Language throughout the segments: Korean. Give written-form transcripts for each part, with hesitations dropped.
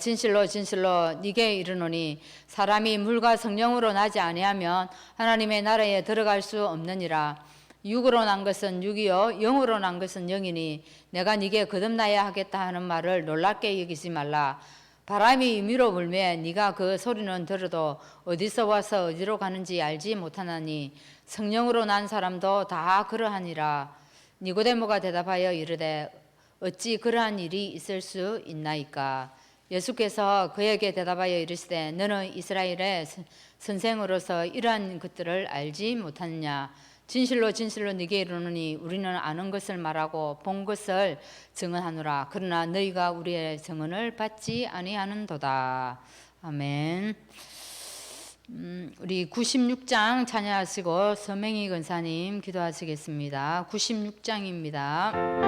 진실로 진실로 네게 이르노니 사람이 물과 성령으로 나지 아니하면 하나님의 나라에 들어갈 수 없느니라. 육으로 난 것은 육이요 영으로 난 것은 영이니 내가 네게 거듭나야 하겠다 하는 말을 놀랍게 여기지 말라. 바람이 임의로 불매 네가 그 소리는 들어도 어디서 와서 어디로 가는지 알지 못하나니 성령으로 난 사람도 다 그러하니라. 니고데모가 대답하여 이르되 어찌 그러한 일이 있을 수 있나이까. 예수께서 그에게 대답하여 이르시되 너는 이스라엘의 선생으로서 이러한 것들을 알지 못하느냐. 진실로 진실로 네게 이르노니 우리는 아는 것을 말하고 본 것을 증언하노라. 그러나 너희가 우리의 증언을 받지 아니하는도다. 아멘. 우리 96장 찬양하시고 서명희 권사님 기도하시겠습니다. 96장입니다.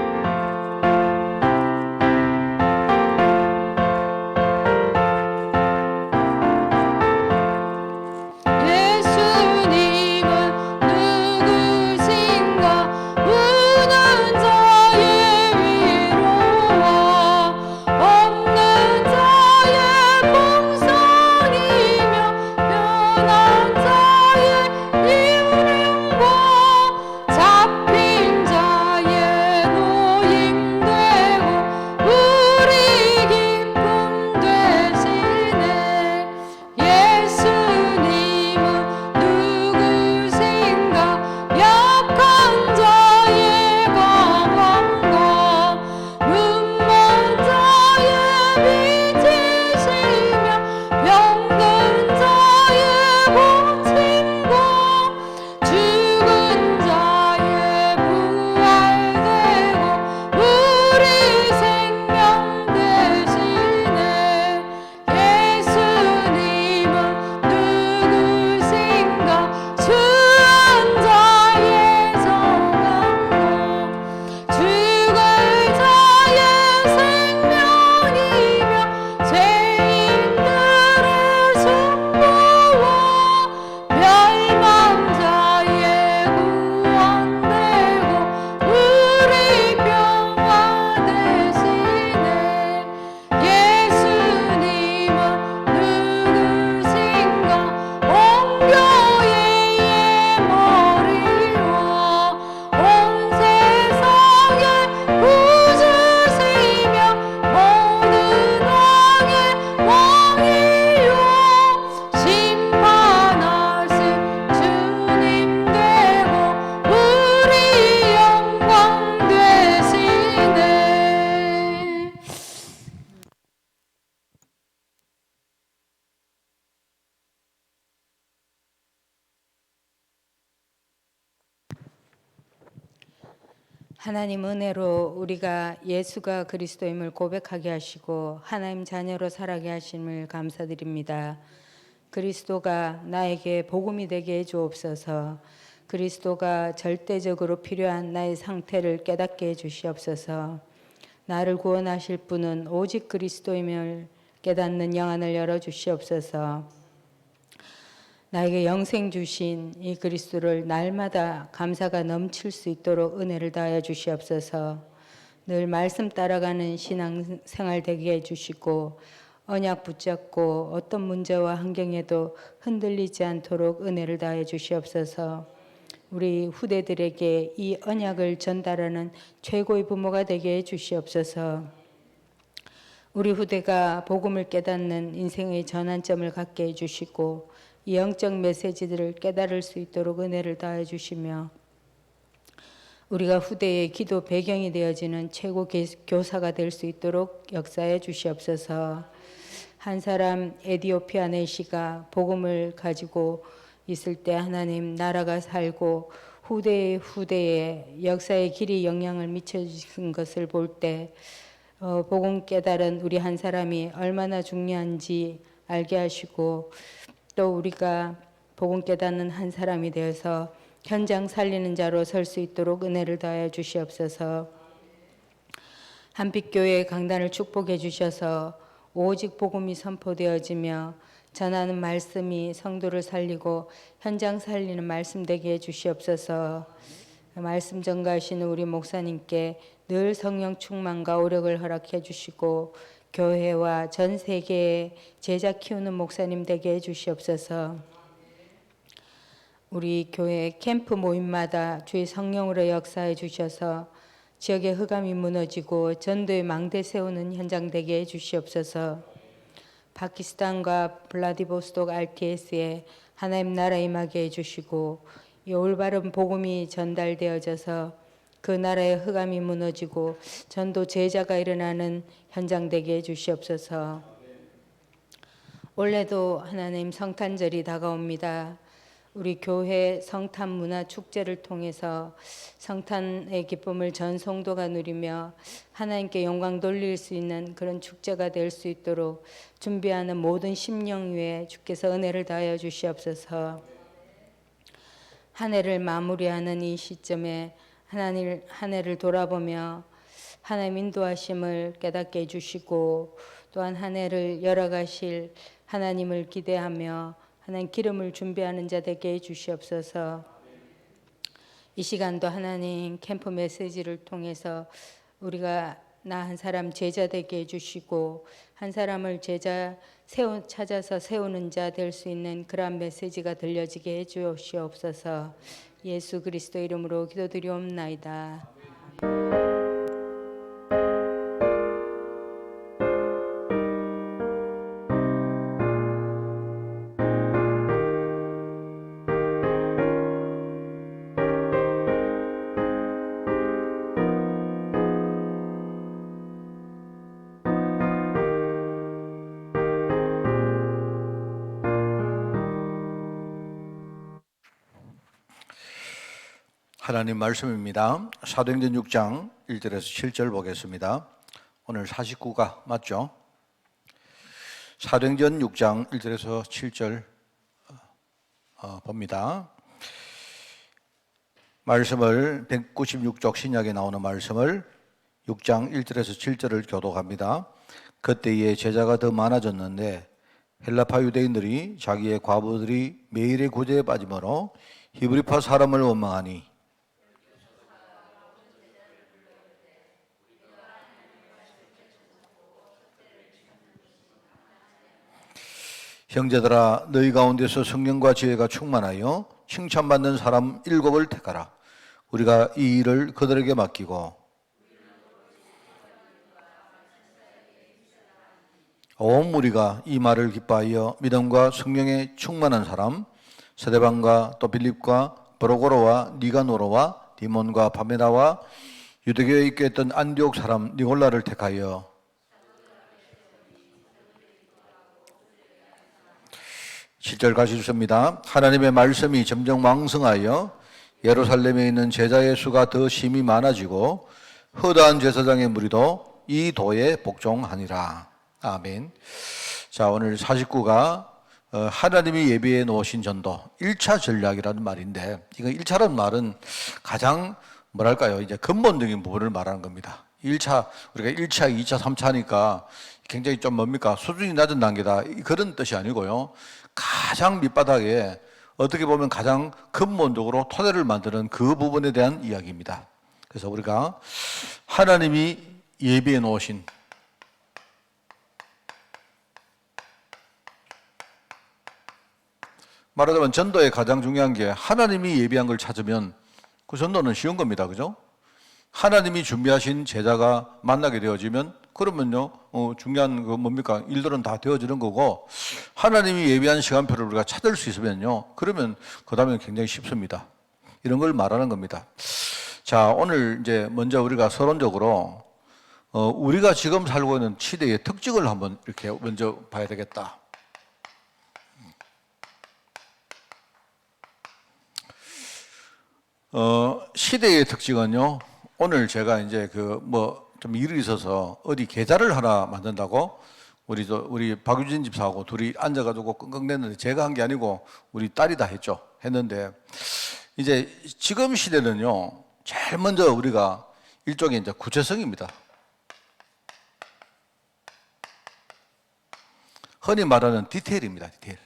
하나님 은혜로 우리가 예수가 그리스도임을 고백하게 하시고 하나님 자녀로 살아게 하심을 감사드립니다. 그리스도가 나에게 복음이 되게 해주옵소서. 그리스도가 절대적으로 필요한 나의 상태를 깨닫게 해주시옵소서. 나를 구원하실 분은 오직 그리스도임을 깨닫는 영안을 열어주시옵소서. 나에게 영생 주신 이 그리스도를 날마다 감사가 넘칠 수 있도록 은혜를 다하여 주시옵소서. 늘 말씀 따라가는 신앙생활 되게 해주시고 언약 붙잡고 어떤 문제와 환경에도 흔들리지 않도록 은혜를 다하여 주시옵소서. 우리 후대들에게 이 언약을 전달하는 최고의 부모가 되게 해주시옵소서. 우리 후대가 복음을 깨닫는 인생의 전환점을 갖게 해주시고 이 영적 메시지들을 깨달을 수 있도록 은혜를 다해 주시며 우리가 후대의 기도 배경이 되어지는 최고 교사가 될 수 있도록 역사해 주시옵소서. 한 사람 에디오피아 내시가 복음을 가지고 있을 때 하나님 나라가 살고 후대의 역사의 길이 영향을 미쳐주신 것을 볼 때 복음 깨달은 우리 한 사람이 얼마나 중요한지 알게 하시고 또 우리가 복음 깨닫는 한 사람이 되어서 현장 살리는 자로 설 수 있도록 은혜를 다하여 주시옵소서. 한빛교회 강단을 축복해 주셔서 오직 복음이 선포되어지며 전하는 말씀이 성도를 살리고 현장 살리는 말씀 되게 해 주시옵소서. 말씀 전가하시는 우리 목사님께 늘 성령 충만과 오력을 허락해 주시고 교회와 전 세계에 제자 키우는 목사님 되게 해주시옵소서. 우리 교회 캠프 모임마다 주의 성령으로 역사해 주셔서 지역의 흑암이 무너지고 전도의 망대 세우는 현장 되게 해주시옵소서. 파키스탄과 블라디보스톡 RTS에 하나님 나라 임하게 해주시고 이 올바른 복음이 전달되어져서 그 나라의 흑암이 무너지고 전도 제자가 일어나는 현장 되게 해주시옵소서. 올해도 하나님 성탄절이 다가옵니다. 우리 교회 성탄 문화 축제를 통해서 성탄의 기쁨을 전 성도가 누리며 하나님께 영광 돌릴 수 있는 그런 축제가 될 수 있도록 준비하는 모든 심령 위에 주께서 은혜를 다하여 주시옵소서. 한 해를 마무리하는 이 시점에 하나님 한 해를 돌아보며 하나님 인도하심을 깨닫게 해주시고 또한 한 해를 열어가실 하나님을 기대하며 하나님 기름을 준비하는 자 되게 해주시옵소서. 이 시간도 하나님 캠프 메시지를 통해서 우리가 나 한 사람 제자 되게 해주시고 한 사람을 제자 찾아서 세우는 자 될 수 있는 그러한 메시지가 들려지게 해주시옵소서. 예수 그리스도 이름으로 기도드리옵나이다. 하나님 말씀입니다. 사도행전 6장 1절에서 7절 보겠습니다. 오늘 49가 맞죠? 사도행전 6장 1절에서 7절 봅니다. 말씀을 196쪽 신약에 나오는 말씀을 6장 1절에서 7절을 교독합니다. 그때에 제자가 더 많아졌는데 헬라파 유대인들이 자기의 과부들이 매일의 구제에 빠짐으로 히브리파 사람을 원망하니 형제들아 너희 가운데서 성령과 지혜가 충만하여 칭찬받는 사람 7을 택하라. 우리가 이 일을 그들에게 맡기고 온 무리가 이 말을 기뻐하여 믿음과 성령에 충만한 사람 스데반과 또 빌립과 브로고로와 니가노로와 디몬과 바메나와 유대교에 있게 했던 안디옥 사람 니골라를 택하여 7절 같이 주십니다. 하나님의 말씀이 점점 왕성하여 예루살렘에 있는 제자의 수가 더 심히 많아지고 허다한 제사장의 무리도 이 도에 복종하니라. 아멘. 자, 오늘 49가 하나님이 예비해 놓으신 전도 1차 전략이라는 말인데, 이거 1차라는 말은 가장 뭐랄까요, 이제 근본적인 부분을 말하는 겁니다. 1차, 우리가 1차, 2차, 3차니까 굉장히 좀 뭡니까? 수준이 낮은 단계다. 그런 뜻이 아니고요. 가장 밑바닥에 어떻게 보면 가장 근본적으로 토대를 만드는 그 부분에 대한 이야기입니다. 그래서 우리가 하나님이 예비해 놓으신 말하자면 전도의 가장 중요한 게 하나님이 예비한 걸 찾으면 그 전도는 쉬운 겁니다. 그죠? 하나님이 준비하신 제자가 만나게 되어지면 그러면요, 중요한 그 뭡니까? 일들은 다 되어지는 거고, 하나님이 예비한 시간표를 우리가 찾을 수 있으면요, 그러면 그 다음에 굉장히 쉽습니다. 이런 걸 말하는 겁니다. 자, 오늘 이제 먼저 우리가 서론적으로, 우리가 지금 살고 있는 시대의 특징을 한번 이렇게 먼저 봐야 되겠다. 시대의 특징은요, 오늘 제가 이제 좀 일이 있어서 어디 계좌를 하나 만든다고 우리 박유진 집사하고 둘이 앉아가지고 끙끙댔는데 제가 한 게 아니고 우리 딸이 다 했는데 이제 지금 시대는요, 제일 먼저 우리가 일종의 이제 구체성입니다. 흔히 말하는 디테일입니다, 디테일.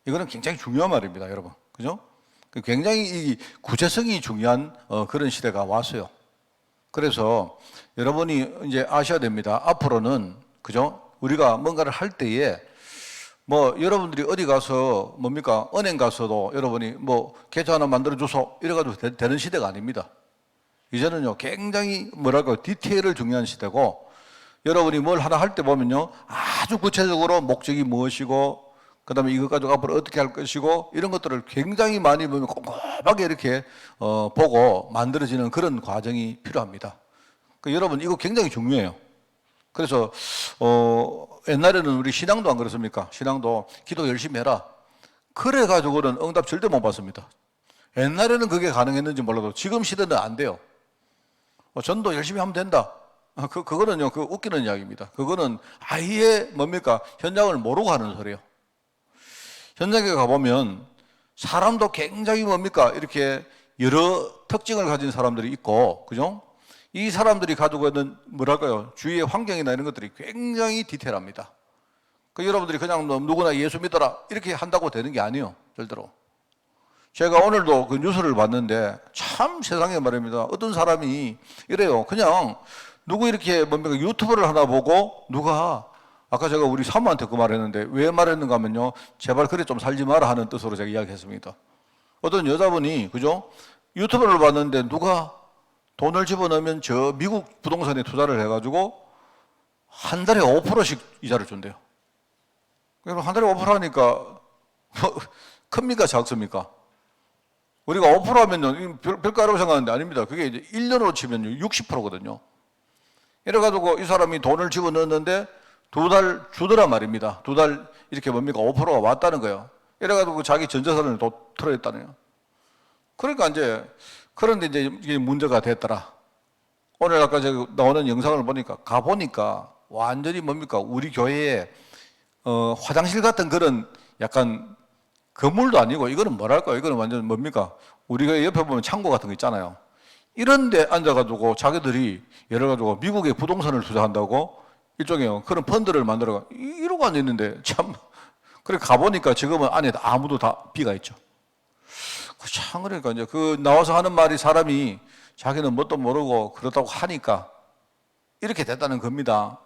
이거는 굉장히 중요한 말입니다, 여러분. 그죠? 굉장히 이 구체성이 중요한 그런 시대가 왔어요. 그래서 여러분이 이제 아셔야 됩니다. 앞으로는 그죠? 우리가 뭔가를 할 때에 뭐 여러분들이 어디 가서 뭡니까? 은행 가서도 여러분이 뭐 계좌 하나 만들어줘서 이래가지고 되는 시대가 아닙니다. 이제는요, 굉장히 뭐랄까, 디테일을 중요한 시대고, 여러분이 뭘 하나 할 때 보면요, 아주 구체적으로 목적이 무엇이고, 그 다음에 이것 가지고 앞으로 어떻게 할 것이고, 이런 것들을 굉장히 많이 보면 꼼꼼하게 이렇게 보고 만들어지는 그런 과정이 필요합니다. 여러분, 이거 굉장히 중요해요. 그래서 옛날에는 우리 신앙도 안 그렇습니까? 신앙도 기도 열심히 해라. 그래가지고는 응답 절대 못 받습니다. 옛날에는 그게 가능했는지 몰라도 지금 시대는 안 돼요. 전도 열심히 하면 된다. 그거는요, 그 웃기는 이야기입니다. 그거는 아예 뭡니까? 현장을 모르고 하는 소리예요. 현장에 가보면 사람도 굉장히 뭡니까? 이렇게 여러 특징을 가진 사람들이 있고, 그죠? 이 사람들이 가지고 있는 뭐랄까요? 주위의 환경이나 이런 것들이 굉장히 디테일합니다. 여러분들이 그냥 누구나 예수 믿어라 이렇게 한다고 되는 게 아니에요. 절대로. 제가 오늘도 그 뉴스를 봤는데 참 세상에 말입니다. 어떤 사람이 이래요. 그냥 누구 이렇게 뭡니까? 유튜브를 하나 보고 누가 아까 제가 우리 사모한테 그 말했는데 왜 말했는가 하면요. 제발 그래 좀 살지 마라 하는 뜻으로 제가 이야기했습니다. 어떤 여자분이 그죠? 유튜브를 봤는데 누가 돈을 집어넣으면 저 미국 부동산에 투자를 해가지고 한 달에 5%씩 이자를 준대요. 그럼 한 달에 5% 하니까 뭐 큽니까 작습니까? 우리가 5% 하면요 별거라고 생각하는데 아닙니다. 그게 이제 1년으로 치면 60%거든요. 이래가지고 이 사람이 돈을 집어넣었는데 2달 주더란 말입니다. 2달 이렇게 뭡니까 5%가 왔다는 거예요. 이래가지고 자기 전 재산을 또 털어냈다네요. 그러니까 이제 그런데 이제 이게 문제가 됐더라. 오늘 아까 제가 나오는 영상을 보니까 가보니까 완전히 뭡니까 우리 교회에 화장실 같은 그런 약간 건물도 아니고 이거는 뭐랄까요? 이거는 완전 뭡니까? 우리가 옆에 보면 창고 같은 거 있잖아요. 이런 데 앉아가지고 자기들이 예를 가지고 미국에 부동산을 투자한다고 일종의 그런 펀드를 만들어가 이러고 앉아있는데 참 그래 가보니까 지금은 안에 아무도 다 비가 있죠. 참 그러니까 이제 그 나와서 하는 말이 사람이 자기는 뭣도 모르고 그렇다고 하니까 이렇게 됐다는 겁니다.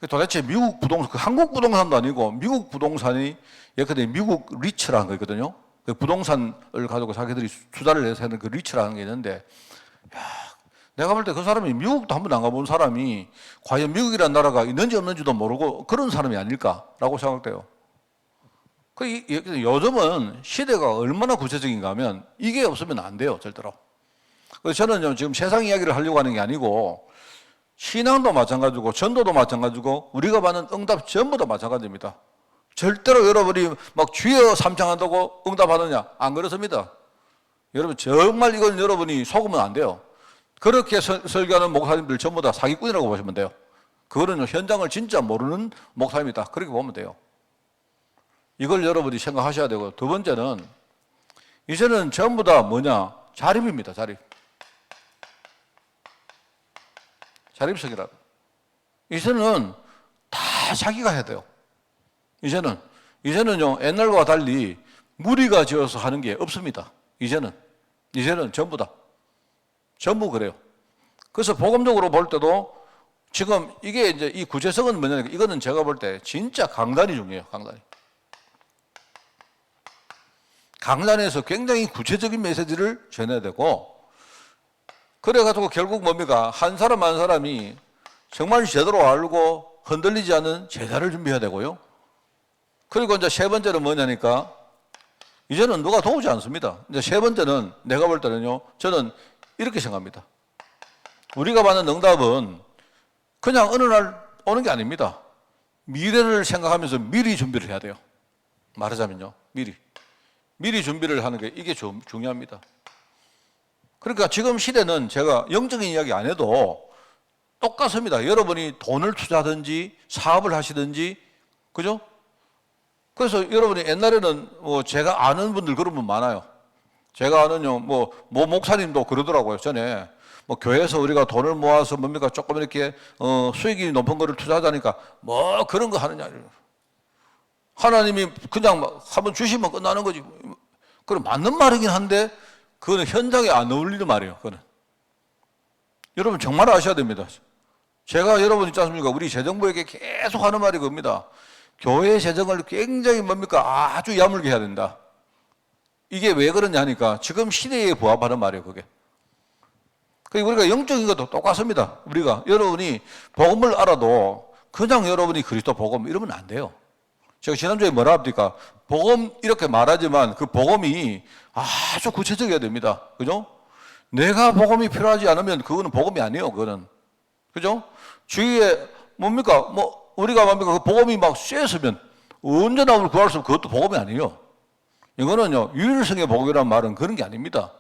도대체 미국 부동산, 한국 부동산도 아니고 미국 부동산이 예컨대 미국 리츠라는 거 있거든요. 그 부동산을 가지고 자기들이 투자를 해서 하는 그 리츠라는 게 있는데, 야, 내가 볼 때 그 사람이 미국도 한 번도 안 가본 사람이 과연 미국이라는 나라가 있는지 없는지도 모르고 그런 사람이 아닐까라고 생각돼요. 요즘은 시대가 얼마나 구체적인가 하면 이게 없으면 안 돼요, 절대로. 그래서 저는 지금 세상 이야기를 하려고 하는 게 아니고 신앙도 마찬가지고 전도도 마찬가지고 우리가 받는 응답 전부 다 마찬가지입니다. 절대로 여러분이 막 주여 삼창한다고 응답하느냐? 안 그렇습니다. 여러분 정말 이건 여러분이 속으면 안 돼요. 그렇게 설교하는 목사님들 전부 다 사기꾼이라고 보시면 돼요. 그거는 현장을 진짜 모르는 목사님이다. 그렇게 보면 돼요. 이걸 여러분이 생각하셔야 되고, 두 번째는 이제는 전부 다 뭐냐? 자립입니다. 자립성이라고. 이제는 다 자기가 해야 돼요. 이제는요 옛날과 달리 무리가 지어서 하는 게 없습니다. 이제는 전부 다 전부 그래요. 그래서 복음적으로 볼 때도 지금 이게 이제 이 구체성은 뭐냐니까 이거는 제가 볼 때 진짜 강단이 중요해요. 강단에서 굉장히 구체적인 메시지를 전해야 되고, 그래가지고 결국 뭡니까? 한 사람이 정말 제대로 알고 흔들리지 않는 제자를 준비해야 되고요. 그리고 이제 세 번째는 뭐냐니까, 이제는 누가 도우지 않습니다. 이제 세 번째는 내가 볼 때는요, 저는 이렇게 생각합니다. 우리가 받는 응답은 그냥 어느 날 오는 게 아닙니다. 미래를 생각하면서 미리 준비를 해야 돼요. 말하자면요, 미리 준비를 하는 게 이게 중요합니다. 그러니까 지금 시대는 제가 영적인 이야기 안 해도 똑같습니다. 여러분이 돈을 투자하든지 사업을 하시든지, 그죠? 그래서 여러분이 옛날에는 뭐 제가 아는 분들 그런 분 많아요. 제가 아는요, 뭐 목사님도 그러더라고요. 전에 뭐 교회에서 우리가 돈을 모아서 뭡니까 조금 이렇게 수익이 높은 거를 투자하자니까 뭐 그런 거 하느냐. 하나님이 그냥 막 한번 주시면 끝나는 거지. 그럼 맞는 말이긴 한데 그거는 현장에 안 어울리는 말이에요. 그거는 여러분 정말 아셔야 됩니다. 제가 여러분 있지 않습니까? 우리 재정부에게 계속 하는 말이 겁니다. 교회 재정을 굉장히 뭡니까? 아주 야물게 해야 된다. 이게 왜 그러냐 하니까 지금 시대에 부합하는 말이에요, 그게. 우리가 영적인 것도 똑같습니다. 우리가 여러분이 복음을 알아도 그냥 여러분이 그리스도 복음 이러면 안 돼요. 제가 지난주에 뭐라 합니까? 복음 이렇게 말하지만 그 복음이 아주 구체적이어야 됩니다. 그죠? 내가 복음이 필요하지 않으면 그거는 복음이 아니에요. 그거는. 그죠? 주위에 뭡니까? 우리가 뭡니까? 그 복음이 막 쇠했으면 언제나 우리 구할 수 없으면 그것도 복음이 아니에요. 이거는요, 유일성의 복음이라는 말은 그런 게 아닙니다.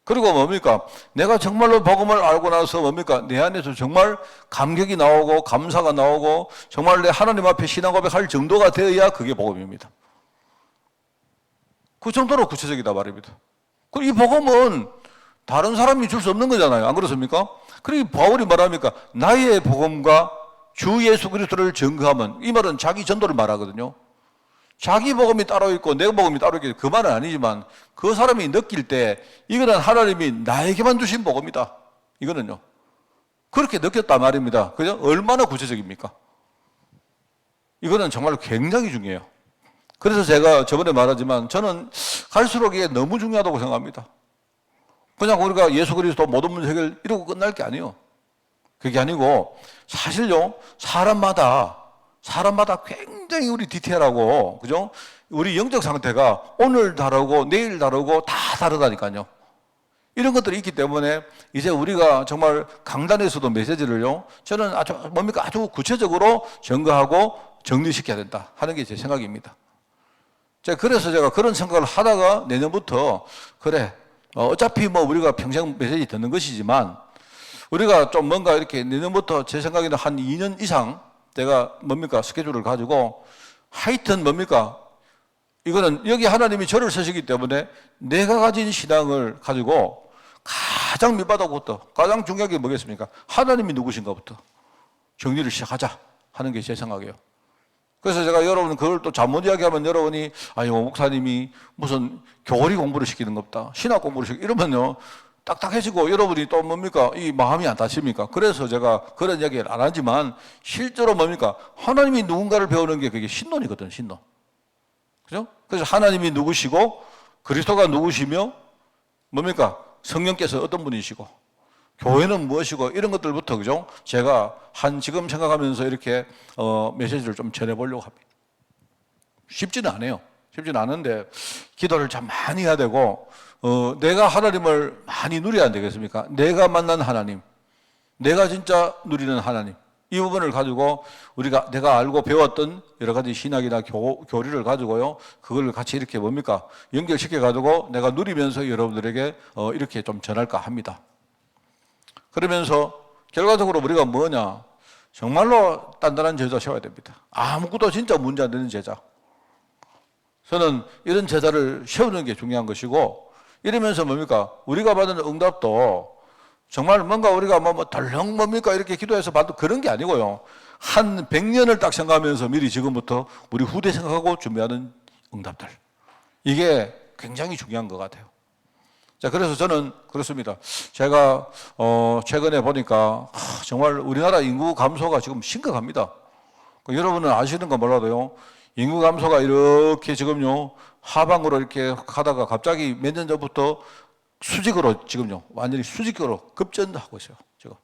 그리고 뭡니까? 내가 정말로 복음을 알고 나서 뭡니까? 내 안에서 정말 감격이 나오고 감사가 나오고 정말 내 하나님 앞에 신앙 고백할 정도가 되어야 그게 복음입니다. 그 정도로 구체적이다 말입니다. 그리고 이 복음은 다른 사람이 줄 수 없는 거잖아요. 안 그렇습니까? 그리고 바울이 말합니까? 나의 복음과 주 예수 그리스도를 증거하면, 이 말은 자기 전도를 말하거든요. 자기 복음이 따로 있고 내 복음이 따로 있고 그 말은 아니지만 그 사람이 느낄 때 이거는 하나님이 나에게만 주신 복음이다. 이거는요. 그렇게 느꼈단 말입니다. 그죠? 얼마나 구체적입니까? 이거는 정말 굉장히 중요해요. 그래서 제가 저번에 말하지만 저는 갈수록 이게 너무 중요하다고 생각합니다. 그냥 우리가 예수 그리스도 모든 문제 해결 이러고 끝날 게 아니에요. 그게 아니고 사실요, 사람마다 굉장히 우리 디테일하고, 그죠? 우리 영적 상태가 오늘 다르고 내일 다르고 다 다르다니까요. 이런 것들이 있기 때문에 이제 우리가 정말 강단에서도 메시지를요, 저는 아주 구체적으로 증거하고 정리시켜야 된다 하는 게 제 생각입니다. 그래서 제가 그런 생각을 하다가 내년부터 그래, 어차피 우리가 평생 메시지 듣는 것이지만 우리가 좀 뭔가 이렇게 내년부터 제 생각에는 한 2년 이상 내가 스케줄을 가지고 하여튼 이거는 여기 하나님이 저를 쓰시기 때문에 내가 가진 신앙을 가지고 가장 밑바닥부터 가장 중요한 게 뭐겠습니까? 하나님이 누구신가부터 정리를 시작하자 하는 게 제 생각이에요. 그래서 제가 여러분 그걸 또 잘못 이야기하면 여러분이 목사님이 무슨 교리 공부를 시키는 것보다 신학 공부를 이러면요 딱딱해지고 여러분이 또 이 마음이 안 다칩니까? 그래서 제가 그런 이야기를 안 하지만 실제로 하나님이 누군가를 배우는 게 그게 신론이거든, 신론. 그죠? 그래서 하나님이 누구시고 그리스도가 누구시며 성령께서 어떤 분이시고 교회는 무엇이고 이런 것들부터, 그죠? 제가 지금 생각하면서 이렇게 메시지를 좀 전해보려고 합니다. 쉽지는 않아요. 쉽지는 않은데 기도를 참 많이 해야 되고 내가 하나님을 많이 누려야 안 되겠습니까? 내가 만난 하나님, 내가 진짜 누리는 하나님, 이 부분을 가지고 내가 알고 배웠던 여러 가지 신학이나 교리를 가지고요, 그걸 같이 이렇게 연결시켜 가지고 내가 누리면서 여러분들에게 이렇게 좀 전할까 합니다. 그러면서 결과적으로 우리가 뭐냐? 정말로 단단한 제자 세워야 됩니다. 아무것도 진짜 문제 안 되는 제자. 저는 이런 제자를 세우는 게 중요한 것이고, 이러면서 우리가 받은 응답도 정말 우리가 덜렁 이렇게 기도해서 받은 그런 게 아니고요. 한 100년을 딱 생각하면서 미리 지금부터 우리 후대 생각하고 준비하는 응답들. 이게 굉장히 중요한 것 같아요. 그래서 저는 그렇습니다. 제가 최근에 보니까 정말 우리나라 인구 감소가 지금 심각합니다. 여러분은 아시는 거 몰라도요, 인구 감소가 이렇게 지금요 하방으로 이렇게 가다가 갑자기 몇 년 전부터 수직으로 지금요 완전히 수직으로 급전하고 있어요. 지금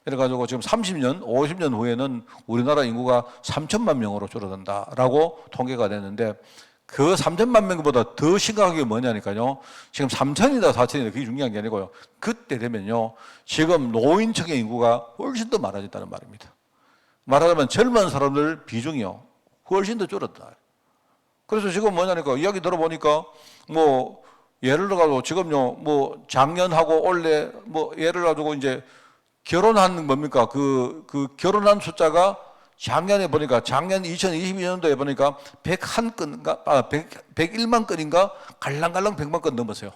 그래가지고 지금 30년, 50년 후에는 우리나라 인구가 3천만 명으로 줄어든다라고 통계가 됐는데, 그 3천만 명보다 더 심각한 게 뭐냐니까요. 지금 3천이다 4천이다 그게 중요한 게 아니고요. 그때 되면요 지금 노인층의 인구가 훨씬 더 많아진다는 말입니다. 말하자면 젊은 사람들 비중이요 훨씬 더 줄었다. 그래서 지금 뭐냐니까 이야기 들어보니까 예를 들어가지고 지금요 작년하고 올해 예를 가지고 이제 결혼한 그 결혼한 숫자가 작년에 보니까 작년 2022년도에 보니까 101만 건인가 갈랑갈랑 100만 건 넘었어요.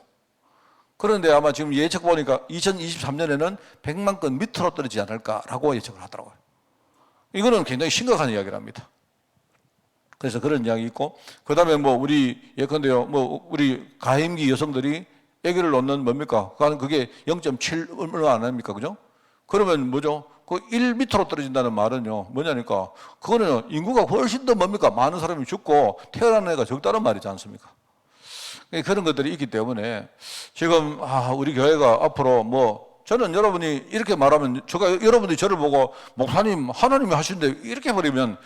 그런데 아마 지금 예측 보니까 2023년에는 100만 건 밑으로 떨어지지 않을까라고 예측을 하더라고요. 이거는 굉장히 심각한 이야기랍니다. 그래서 그런 이야기 있고, 그 다음에 우리 예컨대요, 우리 가임기 여성들이 아기를 낳는 그게 0.7 얼마 안 합니까? 그죠? 그러면 뭐죠? 그 1m로 떨어진다는 말은요, 뭐냐니까, 그거는 인구가 훨씬 더 뭡니까? 많은 사람이 죽고 태어나는 애가 적다는 말이지 않습니까? 그런 것들이 있기 때문에 지금, 우리 교회가 앞으로 저는 여러분이 이렇게 말하면, 여러분들이 저를 보고, 목사님, 하나님이 하신데 이렇게 버리면,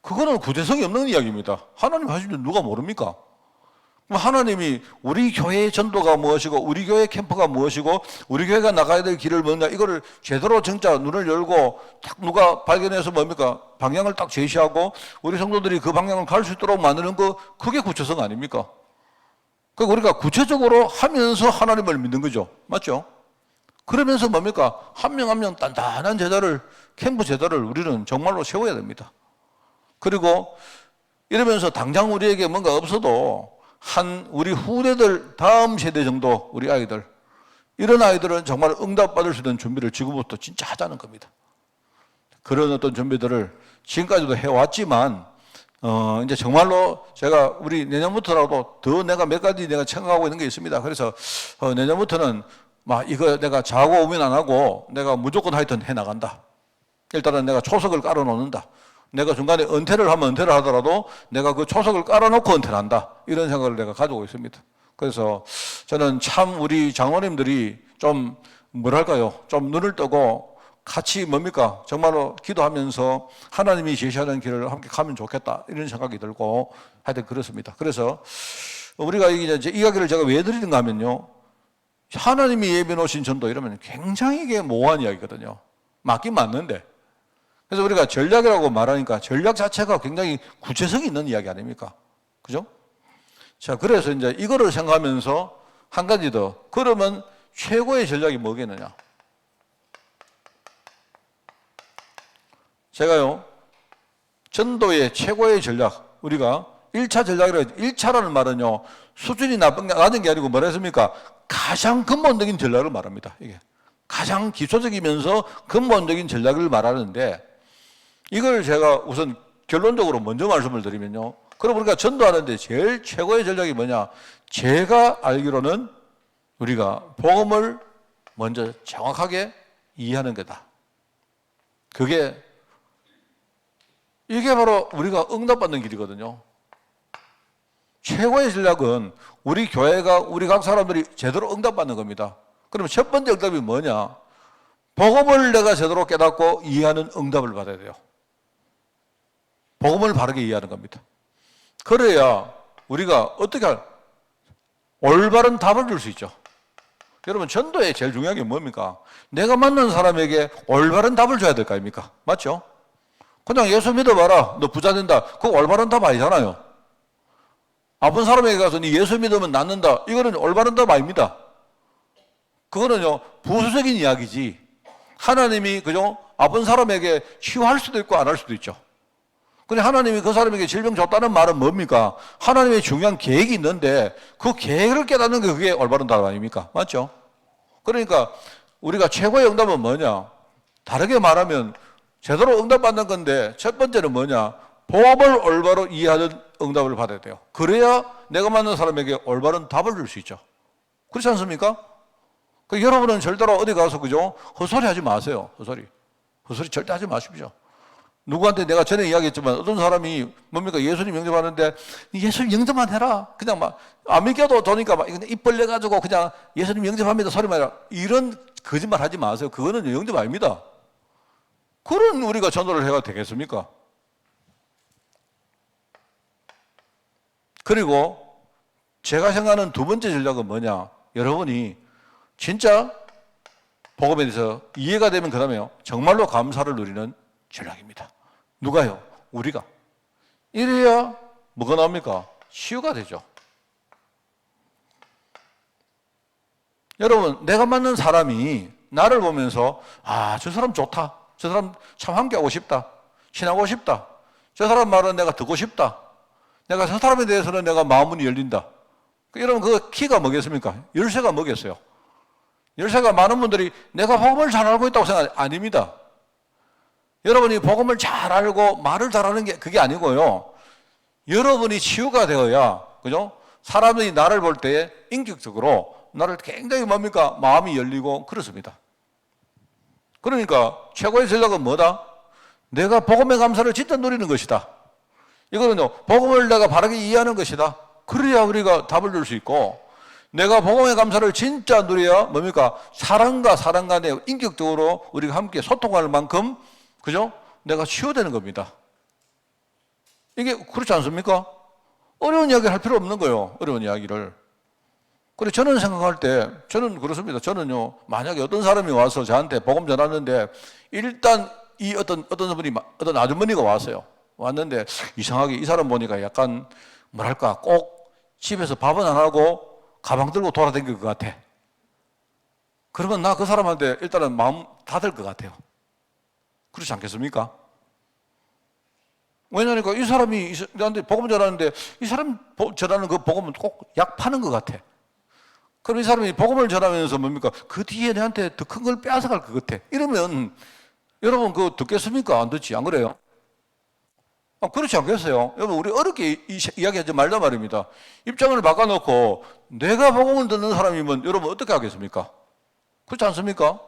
그거는 구체성이 없는 이야기입니다. 하나님이 하신데 누가 모릅니까? 하나님이 우리 교회의 전도가 무엇이고 우리 교회 캠프가 무엇이고 우리 교회가 나가야 될 길을 뭐냐 이거를 제대로 진짜 눈을 열고 딱 누가 발견해서 뭡니까? 방향을 딱 제시하고 우리 성도들이 그 방향을 갈 수 있도록 만드는 거 그게 구체성 아닙니까? 그러니까 우리가 구체적으로 하면서 하나님을 믿는 거죠. 맞죠? 그러면서 뭡니까? 한 명 한 명 단단한 제자를 캠프 제자를 우리는 정말로 세워야 됩니다. 그리고 이러면서 당장 우리에게 뭔가 없어도 우리 후대들 다음 세대 정도 우리 아이들 이런 아이들은 정말 응답받을 수 있는 준비를 지금부터 진짜 하자는 겁니다. 그런 어떤 준비들을 지금까지도 해왔지만 이제 정말로 제가 우리 내년부터라도 더 내가 몇 가지 내가 생각하고 있는 게 있습니다. 그래서 내년부터는 이거 내가 자고 오면 안 하고 내가 무조건 하여튼 해나간다. 일단은 내가 초석을 깔아놓는다. 내가 중간에 은퇴를 하면 은퇴를 하더라도 내가 그 초석을 깔아놓고 은퇴를 한다. 이런 생각을 내가 가지고 있습니다. 그래서 저는 참 우리 장로님들이 좀 좀 눈을 뜨고 같이 뭡니까? 정말로 기도하면서 하나님이 제시하는 길을 함께 가면 좋겠다. 이런 생각이 들고 하여튼 그렇습니다. 그래서 우리가 이제 이야기를 제가 왜 드리는가 하면요. 하나님이 예비해 놓으신 전도 이러면 굉장히 이게 모호한 이야기거든요. 맞긴 맞는데. 그래서 우리가 전략이라고 말하니까 전략 자체가 굉장히 구체성이 있는 이야기 아닙니까? 그죠? 자, 그래서 이제 이거를 생각하면서 한 가지 더. 그러면 최고의 전략이 뭐겠느냐? 제가요, 전도의 최고의 전략, 우리가 1차 전략이라고 했죠. 1차라는 말은요, 수준이 낮은 게 아니고 뭐라 했습니까? 가장 근본적인 전략을 말합니다. 이게. 가장 기초적이면서 근본적인 전략을 말하는데, 이걸 제가 우선 결론적으로 먼저 말씀을 드리면요. 그럼 우리가 전도하는데 제일 최고의 전략이 뭐냐? 제가 알기로는 우리가 복음을 먼저 정확하게 이해하는 거다. 이게 바로 우리가 응답받는 길이거든요. 최고의 전략은 우리 교회가 우리 각 사람들이 제대로 응답받는 겁니다. 그럼 첫 번째 응답이 뭐냐? 복음을 내가 제대로 깨닫고 이해하는 응답을 받아야 돼요. 복음을 바르게 이해하는 겁니다. 그래야 우리가 올바른 답을 줄 수 있죠. 여러분, 전도에 제일 중요한 게 뭡니까? 내가 만난 사람에게 올바른 답을 줘야 될 거 아닙니까? 맞죠? 그냥 예수 믿어봐라, 너 부자 된다. 그거 올바른 답 아니잖아요. 아픈 사람에게 가서 네 예수 믿으면 낫는다. 이거는 올바른 답 아닙니다. 그거는요, 부수적인 이야기지. 하나님이, 그죠? 아픈 사람에게 치유할 수도 있고 안 할 수도 있죠. 근데 하나님이 그 사람에게 질병 줬다는 말은 뭡니까? 하나님의 중요한 계획이 있는데 그 계획을 깨닫는 게 그게 올바른 답 아닙니까? 맞죠? 그러니까 우리가 최고의 응답은 뭐냐? 다르게 말하면 제대로 응답받는 건데 첫 번째는 뭐냐? 복음을 올바로 이해하는 응답을 받아야 돼요. 그래야 내가 만난 사람에게 올바른 답을 줄 수 있죠. 그렇지 않습니까? 여러분은 절대로 어디 가서 그죠? 헛소리 하지 마세요. 헛소리 절대 하지 마십시오. 누구한테 내가 전에 이야기했지만 어떤 사람이 뭡니까? 예수님 영접하는데 예수님 영접만 해라. 그냥 안 믿겨도 되니까 입 벌려가지고 그냥 예수님 영접합니다. 소리만 해라. 이런 거짓말 하지 마세요. 그거는 영접 아닙니다. 그런 우리가 전도를 해가 되겠습니까? 그리고 제가 생각하는 두 번째 전략은 뭐냐? 여러분이 진짜 복음에 대해서 이해가 되면 그 다음에요. 정말로 감사를 누리는 전략입니다. 누가요? 우리가. 이래야 뭐가 나옵니까? 치유가 되죠. 여러분, 내가 만난 사람이 나를 보면서 저 사람 좋다. 저 사람 참 함께하고 싶다. 친하고 싶다. 저 사람 말은 내가 듣고 싶다. 내가 저 사람에 대해서는 내가 마음문이 열린다. 여러분, 그 키가 뭐겠습니까? 열쇠가 뭐겠어요? 열쇠가 많은 분들이 내가 복음을 잘 알고 있다고 생각 아닙니다. 여러분이 복음을 잘 알고 말을 잘하는 게 그게 아니고요. 여러분이 치유가 되어야, 그죠? 사람들이 나를 볼 때 인격적으로 나를 굉장히 뭡니까? 마음이 열리고 그렇습니다. 그러니까 최고의 전략은 뭐다? 내가 복음의 감사를 진짜 누리는 것이다. 이거는요, 복음을 내가 바르게 이해하는 것이다. 그래야 우리가 답을 줄 수 있고, 내가 복음의 감사를 진짜 누려야 뭡니까? 사람과 사람 간에 인격적으로 우리가 함께 소통할 만큼, 그죠? 내가 치유되는 겁니다. 이게 그렇지 않습니까? 어려운 이야기를 할 필요 없는 거예요. 어려운 이야기를. 그래, 저는 생각할 때, 저는 그렇습니다. 저는요, 만약에 어떤 사람이 와서 저한테 복음 전하는데, 일단 이 어떤 분이, 어떤 아주머니가 왔어요. 왔는데, 이상하게 이 사람 보니까 약간, 뭐랄까, 꼭 집에서 밥은 안 하고, 가방 들고 돌아다닐 것 같아. 그러면 나 그 사람한테 일단은 마음 닫을 것 같아요. 그렇지 않겠습니까? 왜냐니까 이 사람이 나한테 복음 전하는데 이 사람 전하는 그 복음은 꼭 약 파는 것 같아. 그럼 이 사람이 복음을 전하면서 뭡니까? 그 뒤에 내한테 더 큰 걸 빼앗아갈 것 같아. 이러면 여러분 그거 듣겠습니까? 안 듣지? 안 그래요? 그렇지 않겠어요? 여러분 우리 어렵게 이야기하지 말자 말입니다. 입장을 바꿔놓고 내가 복음을 듣는 사람이면 여러분 어떻게 하겠습니까? 그렇지 않습니까?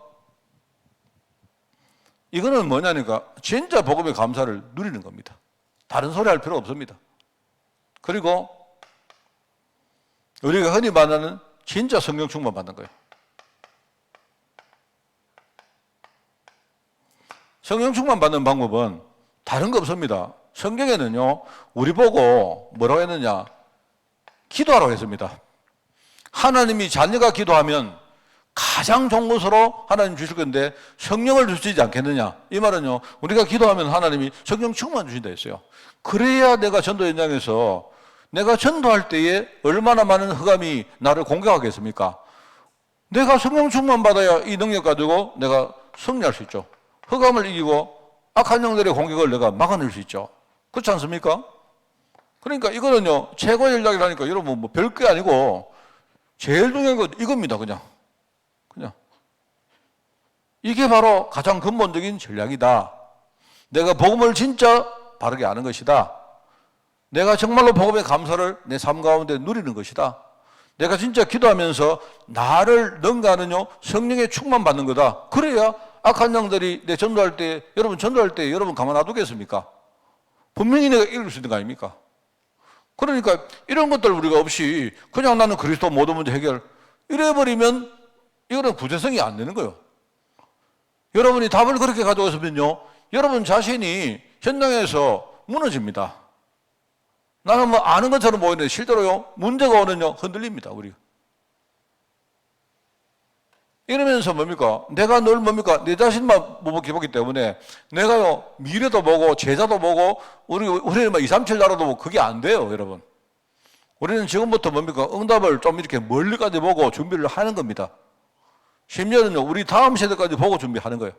이거는 뭐냐니까 진짜 복음의 감사를 누리는 겁니다. 다른 소리 할 필요 없습니다. 그리고 우리가 흔히 말하는 진짜 성령 충만 받는 거예요. 성령 충만 받는 방법은 다른 거 없습니다. 성경에는요, 우리 보고 뭐라고 했느냐? 기도하라고 했습니다. 하나님이 자녀가 기도하면 가장 좋은 것으로 하나님 주실 건데 성령을 주시지 않겠느냐? 이 말은요, 우리가 기도하면 하나님이 성령 충만 주신다 했어요. 그래야 내가 전도 현장에서 내가 전도할 때에 얼마나 많은 흑암이 나를 공격하겠습니까? 내가 성령 충만 받아야 이 능력 가지고 내가 승리할 수 있죠. 흑암을 이기고 악한 영들의 공격을 내가 막아낼 수 있죠. 그렇지 않습니까? 그러니까 이거는요, 최고의 전략이라니까 여러분 뭐 별게 아니고 제일 중요한 건 이겁니다. 그냥. 이게 바로 가장 근본적인 전략이다. 내가 복음을 진짜 바르게 아는 것이다. 내가 정말로 복음의 감사를 내 삶 가운데 누리는 것이다. 내가 진짜 기도하면서 나를 능가하는요, 성령의 충만 받는 거다. 그래야 악한 영들이 내 전도할 때, 여러분 전도할 때 여러분 가만 놔두겠습니까? 분명히 내가 이길 수 있는 거 아닙니까? 그러니까 이런 것들 우리가 없이 그냥 나는 그리스도 모든 문제 해결 이래버리면 이거는 구제성이 안 되는 거예요. 여러분이 답을 그렇게 가져오시면요, 여러분 자신이 현장에서 무너집니다. 나는 뭐 아는 것처럼 보이는데 실제로요, 문제가 오면요, 흔들립니다, 우리가. 이러면서 뭡니까? 내가 늘 뭡니까? 내 자신만 보기 때문에 내가요, 미래도 보고, 제자도 보고, 우리는 막 2, 3, 7 나라도 보고, 그게 안 돼요, 여러분. 우리는 지금부터 뭡니까? 응답을 좀 이렇게 멀리까지 보고 준비를 하는 겁니다. 심지어는요, 우리 다음 세대까지 보고 준비하는 거예요.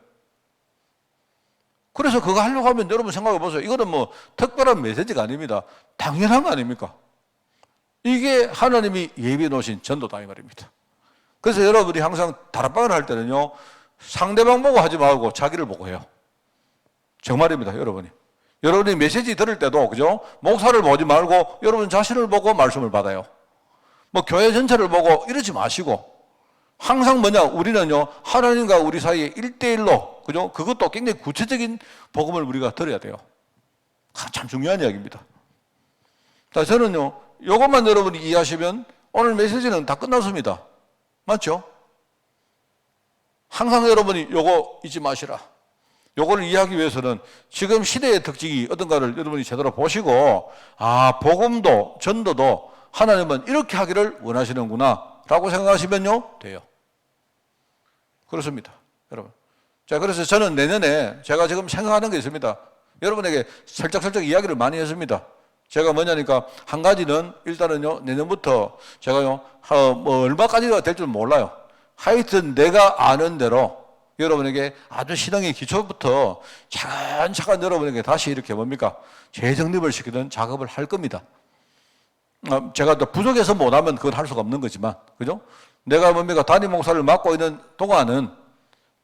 그래서 그거 하려고 하면 여러분 생각해 보세요. 이거는 뭐 특별한 메시지가 아닙니다. 당연한 거 아닙니까? 이게 하나님이 예비해 놓으신 전도다 이 말입니다. 그래서 여러분이 항상 다락방을 할 때는요, 상대방 보고 하지 말고 자기를 보고 해요. 정말입니다, 여러분이. 여러분이 메시지 들을 때도, 그죠? 목사를 보지 말고 여러분 자신을 보고 말씀을 받아요. 뭐 교회 전체를 보고 이러지 마시고, 항상 뭐냐, 우리는요, 하나님과 우리 사이에 1대1로, 그죠? 그것도 굉장히 구체적인 복음을 우리가 들어야 돼요. 참 중요한 이야기입니다. 자, 저는요, 이것만 여러분이 이해하시면 오늘 메시지는 다 끝났습니다. 맞죠? 항상 여러분이 요거 잊지 마시라. 요거를 이해하기 위해서는 지금 시대의 특징이 어떤가를 여러분이 제대로 보시고, 아, 복음도 전도도 하나님은 이렇게 하기를 원하시는구나 라고 생각하시면요, 돼요. 그렇습니다, 여러분. 자, 그래서 저는 내년에 제가 지금 생각하는 게 있습니다. 여러분에게 살짝 이야기를 많이 했습니다. 제가 뭐냐니까, 한 가지는 일단은요, 내년부터 제가요, 뭐 얼마까지가 될 줄 몰라요. 하여튼 내가 아는 대로 여러분에게 아주 신앙의 기초부터 차근차근 여러분에게 다시 이렇게 뭡니까? 재정립을 시키는 작업을 할 겁니다. 제가 또 부족해서 못하면 그건 할 수가 없는 거지만, 그죠? 내가 뭡니까? 담임 목사를 맡고 있는 동안은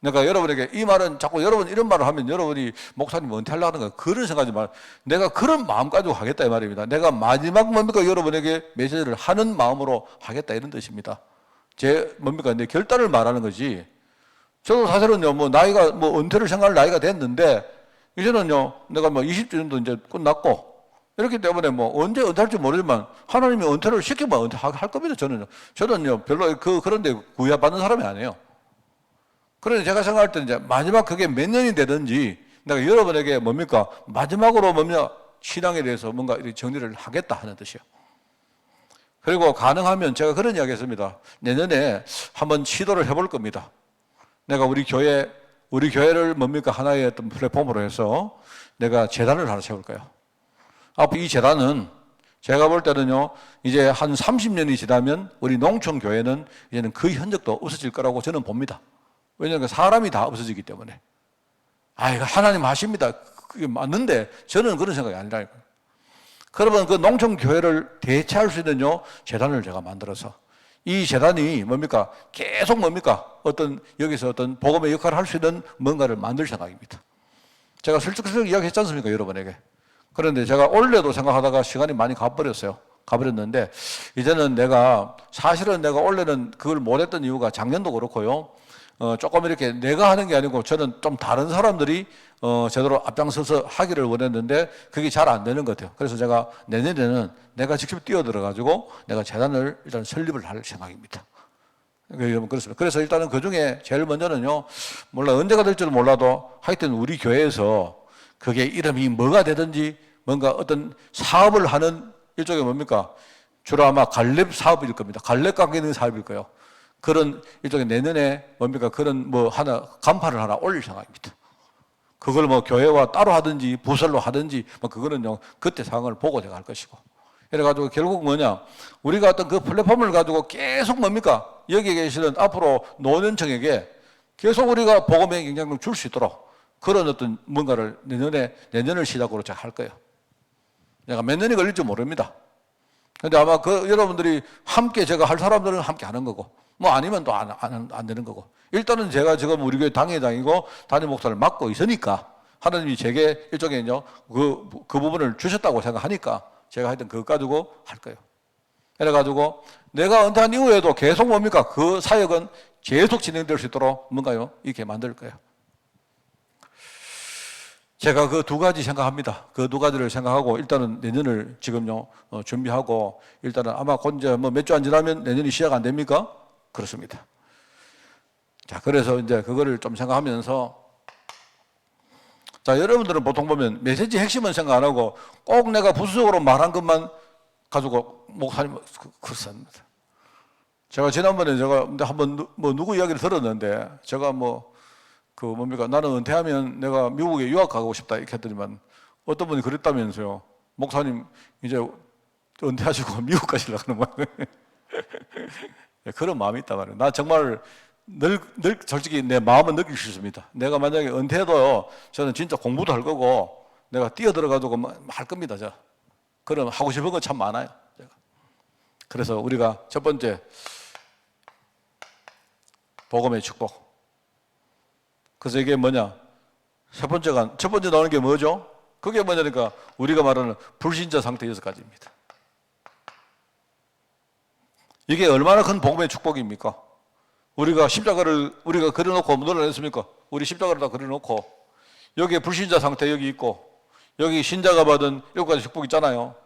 내가 여러분에게 이 말은 자꾸 여러분 이런 말을 하면 여러분이 목사님 은퇴하려고 하는 거야. 그런 생각하지 말. 내가 그런 마음 가지고 하겠다 이 말입니다. 내가 마지막 뭡니까? 여러분에게 메시지를 하는 마음으로 하겠다 이런 뜻입니다. 제 뭡니까? 내 결단을 말하는 거지. 저도 사실은요, 뭐 나이가 뭐 은퇴를 생각할 나이가 됐는데 이제는요, 내가 뭐 20주년도 이제 끝났고 이렇기 때문에 뭐 언제 은퇴할지 모르지만 하나님이 은퇴를 시키면 은퇴할 겁니다. 저는요 별로 그런데 구애받는 사람이 아니에요. 그런데 제가 생각할 때는 이제 마지막 그게 몇 년이 되든지 내가 여러분에게 뭡니까 마지막으로 신앙에 대해서 뭔가 이렇게 정리를 하겠다 하는 뜻이에요. 그리고 가능하면 제가 그런 이야기 했습니다. 내년에 한번 시도를 해볼 겁니다. 내가 우리 교회를 하나의 어떤 플랫폼으로 해서 내가 재단을 하나 세울 거예요. 앞으로 이 재단은 제가 볼 때는요, 이제 한 30년이 지나면 우리 농촌교회는 이제는 거의 흔적도 없어질 거라고 저는 봅니다. 왜냐하면 사람이 다 없어지기 때문에. 이거 하나님 하십니다. 그게 맞는데 저는 그런 생각이 아니라니까요. 그러면 그 농촌교회를 대체할 수 있는 재단을 제가 만들어서 이 재단이 계속 여기서 어떤 복음의 역할을 할 수 있는 뭔가를 만들 생각입니다. 제가 슬쩍슬쩍 이야기했지 않습니까, 여러분에게. 그런데 제가 올해도 생각하다가 시간이 많이 가버렸는데, 이제는 사실은 내가 올해는 그걸 못했던 이유가 작년도 그렇고요. 조금 이렇게 내가 하는 게 아니고 저는 좀 다른 사람들이 제대로 앞장서서 하기를 원했는데 그게 잘 안 되는 것 같아요. 그래서 제가 내년에는 내가 직접 뛰어들어가지고 내가 재단을 일단 설립을 할 생각입니다. 그렇습니다. 그래서 일단은 그 중에 제일 먼저는요, 몰라 언제가 될지는 몰라도 하여튼 우리 교회에서 그게 이름이 뭐가 되든지 뭔가 어떤 사업을 하는 일종의 주로 아마 갈렙 사업일 겁니다. 갈렙 관계 있는 사업일 거예요. 그런 일종의 내년에 그런 하나 간판을 하나 올릴 생각입니다. 그걸 교회와 따로 하든지 부설로 하든지 그거는요 그때 상황을 보고 제가 할 것이고. 그래가지고 결국 우리가 어떤 그 플랫폼을 가지고 계속 여기에 계시는 앞으로 노년층에게 계속 우리가 복음의 영향력을 줄 수 있도록 그런 어떤 뭔가를 내년을 시작으로 제가 할 거예요. 내가 몇 년이 걸릴지 모릅니다. 근데 아마 여러분들이 함께 제가 할 사람들은 함께 하는 거고, 아니면 또 안 되는 거고. 일단은 제가 지금 우리 교회 당회장이고 담임 목사를 맡고 있으니까 하나님이 제게 일종의 그 부분을 주셨다고 생각하니까 제가 하여튼 그거 가지고 할 거예요. 그래가지고 내가 은퇴한 이후에도 계속 그 사역은 계속 진행될 수 있도록 이렇게 만들 거예요. 제가 그 두 가지 생각합니다. 그 두 가지를 생각하고 일단은 내년을 지금요 준비하고 일단은 아마 곧 이제 몇 주 안 지나면 내년이 시작 안 됩니까? 그렇습니다. 자, 그래서 이제 그거를 좀 생각하면서 자, 여러분들은 보통 보면 메시지 핵심은 생각 안 하고 꼭 내가 부수적으로 말한 것만 가지고 목사님 그렇습니다. 제가 지난번에 한번 누구 이야기를 들었는데 제가 나는 은퇴하면 내가 미국에 유학 가고 싶다 이렇게 했더니만 어떤 분이 그랬다면서요. 목사님 이제 은퇴하시고 미국 가시려고 하는 거예요. 그런 마음이 있단 말이에요. 나 정말 늘 솔직히 내 마음은 느낄 수 있습니다. 내가 만약에 은퇴해도 저는 진짜 공부도 할 거고 내가 뛰어들어가지고 할 겁니다. 그럼 하고 싶은 건 참 많아요. 제가. 그래서 우리가 첫 번째 복음의 축복. 그래서 이게 첫 번째 나오는 게 뭐죠? 그게 뭐냐니까 우리가 말하는 불신자 상태 6가지입니다. 이게 얼마나 큰 복음의 축복입니까? 우리가 십자가를 우리가 그려놓고 늘어냈습니까? 우리 십자가를 다 그려놓고 여기에 불신자 상태 여기 있고 여기 신자가 받은 7가지 축복 있잖아요.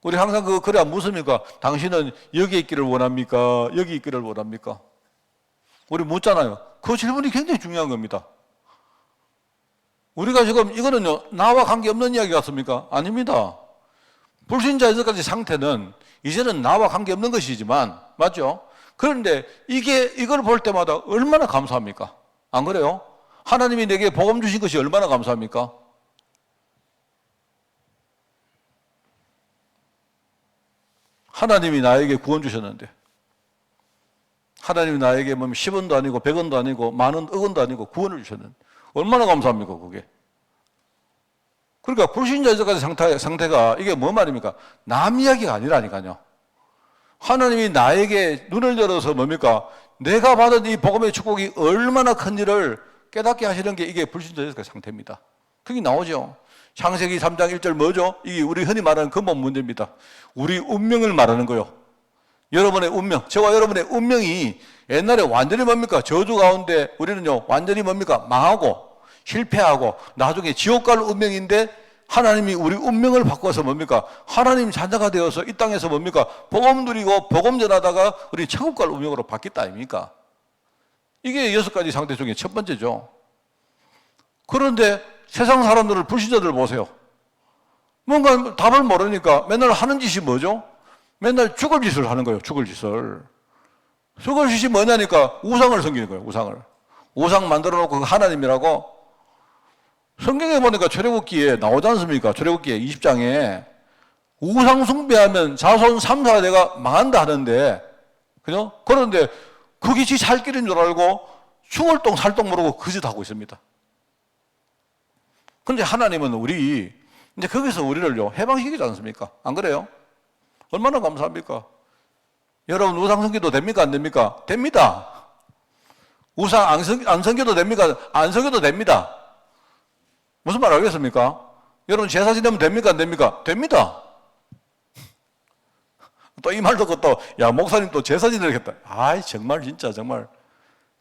우리 항상 글에 안 묻습니까? 당신은 여기 있기를 원합니까? 여기 있기를 원합니까? 우리 묻잖아요. 그 질문이 굉장히 중요한 겁니다. 우리가 지금 이거는요 나와 관계없는 이야기 같습니까? 아닙니다. 불신자 6가지 상태는 이제는 나와 관계없는 것이지만 맞죠? 그런데 이걸 볼 때마다 얼마나 감사합니까? 안 그래요? 하나님이 내게 복음 주신 것이 얼마나 감사합니까? 하나님이 나에게 구원 주셨는데 하나님이 나에게 10원도 아니고 100원도 아니고 만원, 억원도 아니고 구원을 주셨는데 얼마나 감사합니까 그게? 그러니까 불신자 6가지 상태가 이게 뭐 말입니까? 남 이야기가 아니라니까요. 하나님이 나에게 눈을 열어서 내가 받은 이 복음의 축복이 얼마나 큰 일을 깨닫게 하시는 게 이게 불신자 6가지 상태입니다. 그게 나오죠. 창세기 3장 1절 뭐죠? 이게 우리 흔히 말하는 근본 문제입니다. 우리 운명을 말하는 거요. 여러분의 운명, 저와 여러분의 운명이 옛날에 완전히 뭡니까? 저주 가운데 우리는요, 완전히 뭡니까? 망하고, 실패하고, 나중에 지옥 갈 운명인데, 하나님이 우리 운명을 바꿔서 뭡니까? 하나님 자녀가 되어서 이 땅에서 뭡니까? 복음 누리고, 복음 전하다가 우리 천국 갈 운명으로 바뀌었다 아닙니까? 이게 6가지 상태 중에 첫 번째죠. 그런데 세상 사람들을 불신자들 보세요. 뭔가 답을 모르니까 맨날 하는 짓이 뭐죠? 맨날 죽을 짓을 하는 거예요. 죽을 짓을. 죽을 짓이 뭐냐니까 우상을 섬기는 거예요. 우상을. 우상 만들어 놓고 그 하나님이라고. 성경에 보니까 출애굽기에 나오지 않습니까? 출애굽기에 20장에 우상 숭배하면 자손 3, 4대가 망한다 하는데, 그죠? 그런데 그게 지 살 길인 줄 알고 죽을 똥 살 똥 모르고 그 짓 하고 있습니다. 그런데 하나님은 이제 거기서 우리를요, 해방시키지 않습니까? 안 그래요? 얼마나 감사합니까? 여러분, 우상 섬기도 됩니까? 안 됩니까? 됩니다. 우상 안 섬겨도 됩니까? 안 섬겨도 됩니다. 무슨 말 알겠습니까? 여러분, 제사 지내면 됩니까? 안 됩니까? 됩니다. 또 이 말 듣고 또, 야, 목사님 또 제사 지내겠다. 아이, 정말, 진짜, 정말.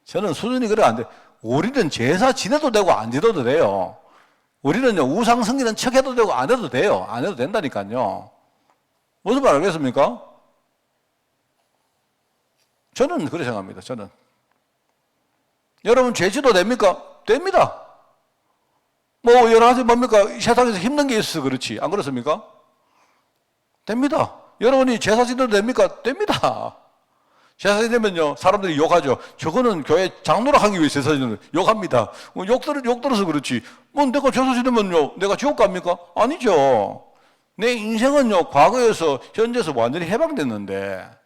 저는 수준이 그래 안 돼. 우리는 제사 지내도 되고 안 지내도 돼요. 우리는요, 우상 섬기는 척 해도 되고 안 해도 돼요. 안 해도 된다니까요. 무슨 말 알겠습니까? 저는 그렇게 생각합니다. 저는. 여러분, 죄지도 됩니까? 됩니다. 뭐, 여러 가지 뭡니까? 세상에서 힘든 게 있어서 그렇지. 안 그렇습니까? 됩니다. 여러분이 제사 지내도 됩니까? 됩니다. 제사 지내면요, 사람들이 욕하죠. 저거는 교회 장로를 하기 위해 제사 지내는 욕합니다. 욕 들어서 그렇지. 뭐, 내가 제사 지내면요, 내가 지옥 갑니까? 아니죠. 내 인생은요, 과거에서, 현재에서 완전히 해방됐는데,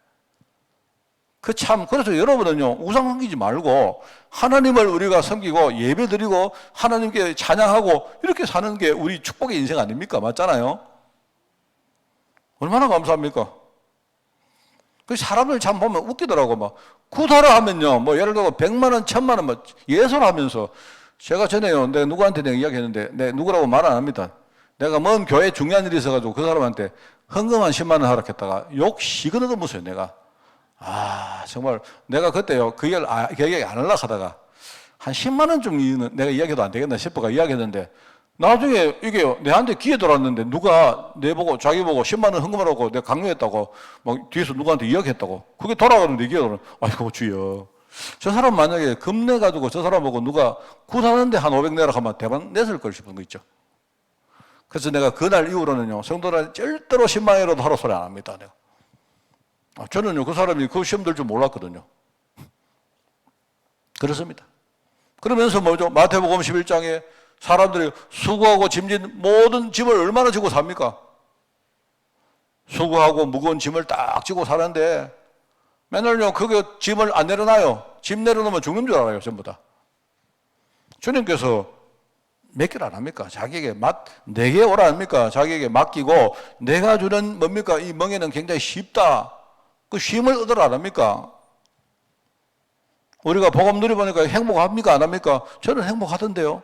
그래서 여러분은요, 우상 섬기지 말고, 하나님을 우리가 섬기고, 예배 드리고, 하나님께 찬양하고, 이렇게 사는 게 우리 축복의 인생 아닙니까? 맞잖아요? 얼마나 감사합니까? 그 사람들 참 보면 웃기더라고. 막, 구타를 하면요, 뭐, 예를 들어 100만원, 1000만원, 뭐, 예술하면서, 제가 전에요, 내가 누구한테 내가 이야기했는데, 내가 누구라고 말 안 합니다. 내가 먼 교회에 중요한 일이 있어가지고 그 사람한테 헌금한 10만원 하락했다가 욕 시그너도 무서워요, 내가. 아, 정말, 내가 그때요, 그 이야기 안 하려고 하다가, 한 10만원쯤 내가 이야기해도 안 되겠나 싶어가 이야기했는데, 나중에 이게 내한테 기회 돌았는데, 누가 자기 보고 10만원 헌금하라고 내가 강요했다고, 막 뒤에서 누구한테 이야기했다고. 그게 돌아가는데 기회 돌아. 아이고, 주여. 저 사람 만약에 금 내가지고 저 사람 보고 누가 굿하는데 한 500 내라 하면 대박 냈을 걸 싶은 거 있죠. 그래서 내가 그날 이후로는요, 성도들한테 절대로 10만원이라도 하러 소리 안 합니다, 내가. 저는요, 그 사람이 그 시험 들 줄 몰랐거든요. 그렇습니다. 그러면서 뭐죠? 마태복음 11장에 사람들이 수고하고 짐진 모든 짐을 얼마나 지고 삽니까? 수고하고 무거운 짐을 딱 지고 사는데 맨날요, 그게 짐을 안 내려놔요. 짐 내려놓으면 죽는 줄 알아요, 전부 다. 주님께서 몇 개를 안 합니까? 자기에게 내게 오라 합니까? 자기에게 맡기고, 내가 주는 뭡니까? 이 멍에는 굉장히 쉽다. 그 쉼을 얻으라 안 합니까? 우리가 복음 누려보니까 행복합니까? 안 합니까? 저는 행복하던데요.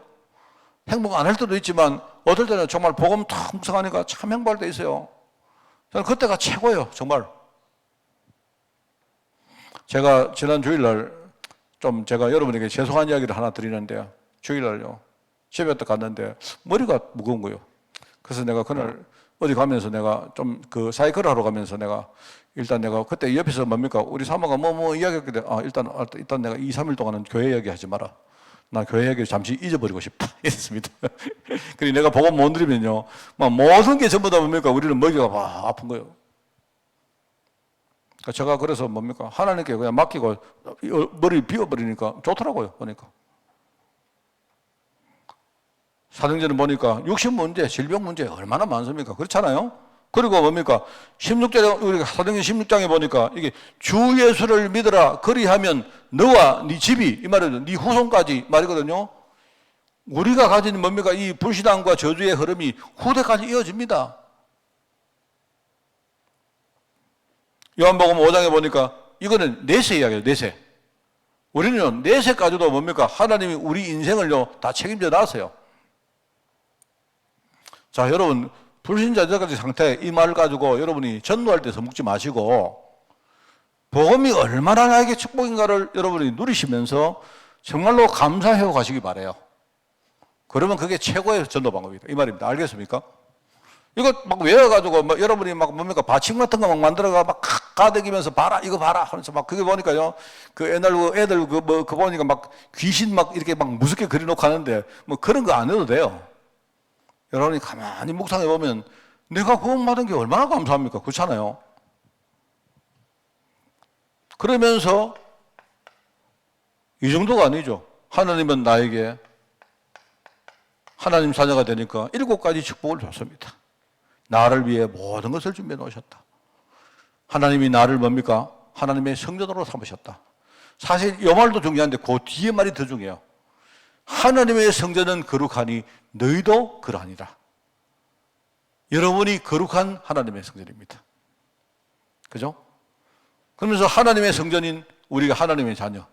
행복 안 할 때도 있지만, 어떨 때는 정말 복음 탁 묵상하니까 참 행복할 때 있어요. 저는 그때가 최고예요, 정말. 제가 지난 주일날 제가 여러분에게 죄송한 이야기를 하나 드리는데요. 주일날요. 집에 또 갔는데 머리가 무거운 거예요. 그래서 내가 그날 어디 가면서 내가 그 사이클을 하러 가면서 일단 내가 그때 옆에서 뭡니까? 우리 사모가 뭐 이야기했는데, 일단 내가 2, 3일 동안은 교회 이야기 하지 마라. 나 교회 이야기를 잠시 잊어버리고 싶다. 이랬습니다. 그리고 내가 복음 못 드리면요, 막 모든 게 전부 다 뭡니까? 우리는 머리가 막 아픈 거예요. 제가 그래서 뭡니까? 하나님께 그냥 맡기고 머리 비워버리니까 좋더라고요, 보니까. 사도행전을 보니까 육신 문제, 질병 문제 얼마나 많습니까? 그렇잖아요? 그리고 뭡니까? 16장에, 우리가 사도행전 16장에 보니까 이게 주 예수를 믿으라. 그리하면 너와 네 집이, 이 말은 네 후손까지 말이거든요. 우리가 가진 뭡니까? 이 불신앙과 저주의 흐름이 후대까지 이어집니다. 요한복음 5장에 보니까 이거는 내세 이야기예요, 내세. 우리는 내세까지도 뭡니까? 하나님이 우리 인생을요, 다 책임져 놨어요. 자, 여러분, 불신자 여자까지 상태, 이 말을 가지고 여러분이 전도할 때 써먹지 마시고, 복음이 얼마나 나에게 축복인가를 여러분이 누리시면서 정말로 감사해 가시기 바라요. 그러면 그게 최고의 전도 방법이다. 이 말입니다. 알겠습니까? 이거 막 외워가지고, 여러분이 막 뭡니까? 받침 같은 거 막 만들어가 막 가득이면서 봐라, 이거 봐라 하면서 막 그게 보니까요. 그 옛날 그 애들 그 보니까 막 귀신 막 이렇게 막 무섭게 그려놓고 하는데 뭐 그런 거 안 해도 돼요. 여러분이 가만히 묵상해 보면 내가 구원 받은 게 얼마나 감사합니까? 그렇잖아요. 그러면서 이 정도가 아니죠. 하나님은 나에게 하나님 자녀가 되니까 7가지 축복을 줬습니다. 나를 위해 모든 것을 준비해 놓으셨다. 하나님이 나를 뭡니까? 하나님의 성전으로 삼으셨다. 사실 이 말도 중요한데 그 뒤에 말이 더 중요해요. 하나님의 성전은 거룩하니 너희도 그러하니라. 여러분이 거룩한 하나님의 성전입니다. 그죠? 그러면서 하나님의 성전인 우리가 하나님의 자녀.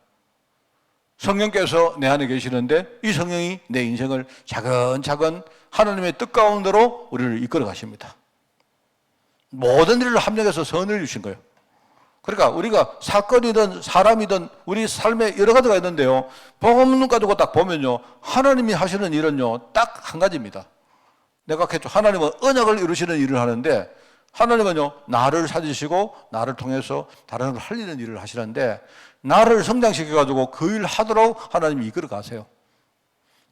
성령께서 내 안에 계시는데 이 성령이 내 인생을 차근차근 하나님의 뜻 가운데로 우리를 이끌어 가십니다. 모든 일을 합력해서 선을 주신 거예요. 그러니까 우리가 사건이든 사람이든 우리 삶에 여러 가지가 있는데요. 복음 가지고 딱 보면요. 하나님이 하시는 일은요. 딱 한 가지입니다. 내가 하나님은 언약을 이루시는 일을 하는데 하나님은요. 나를 찾으시고 나를 통해서 다른 걸 살리는 일을 하시는데 나를 성장시켜가지고 그 일 하도록 하나님이 이끌어 가세요.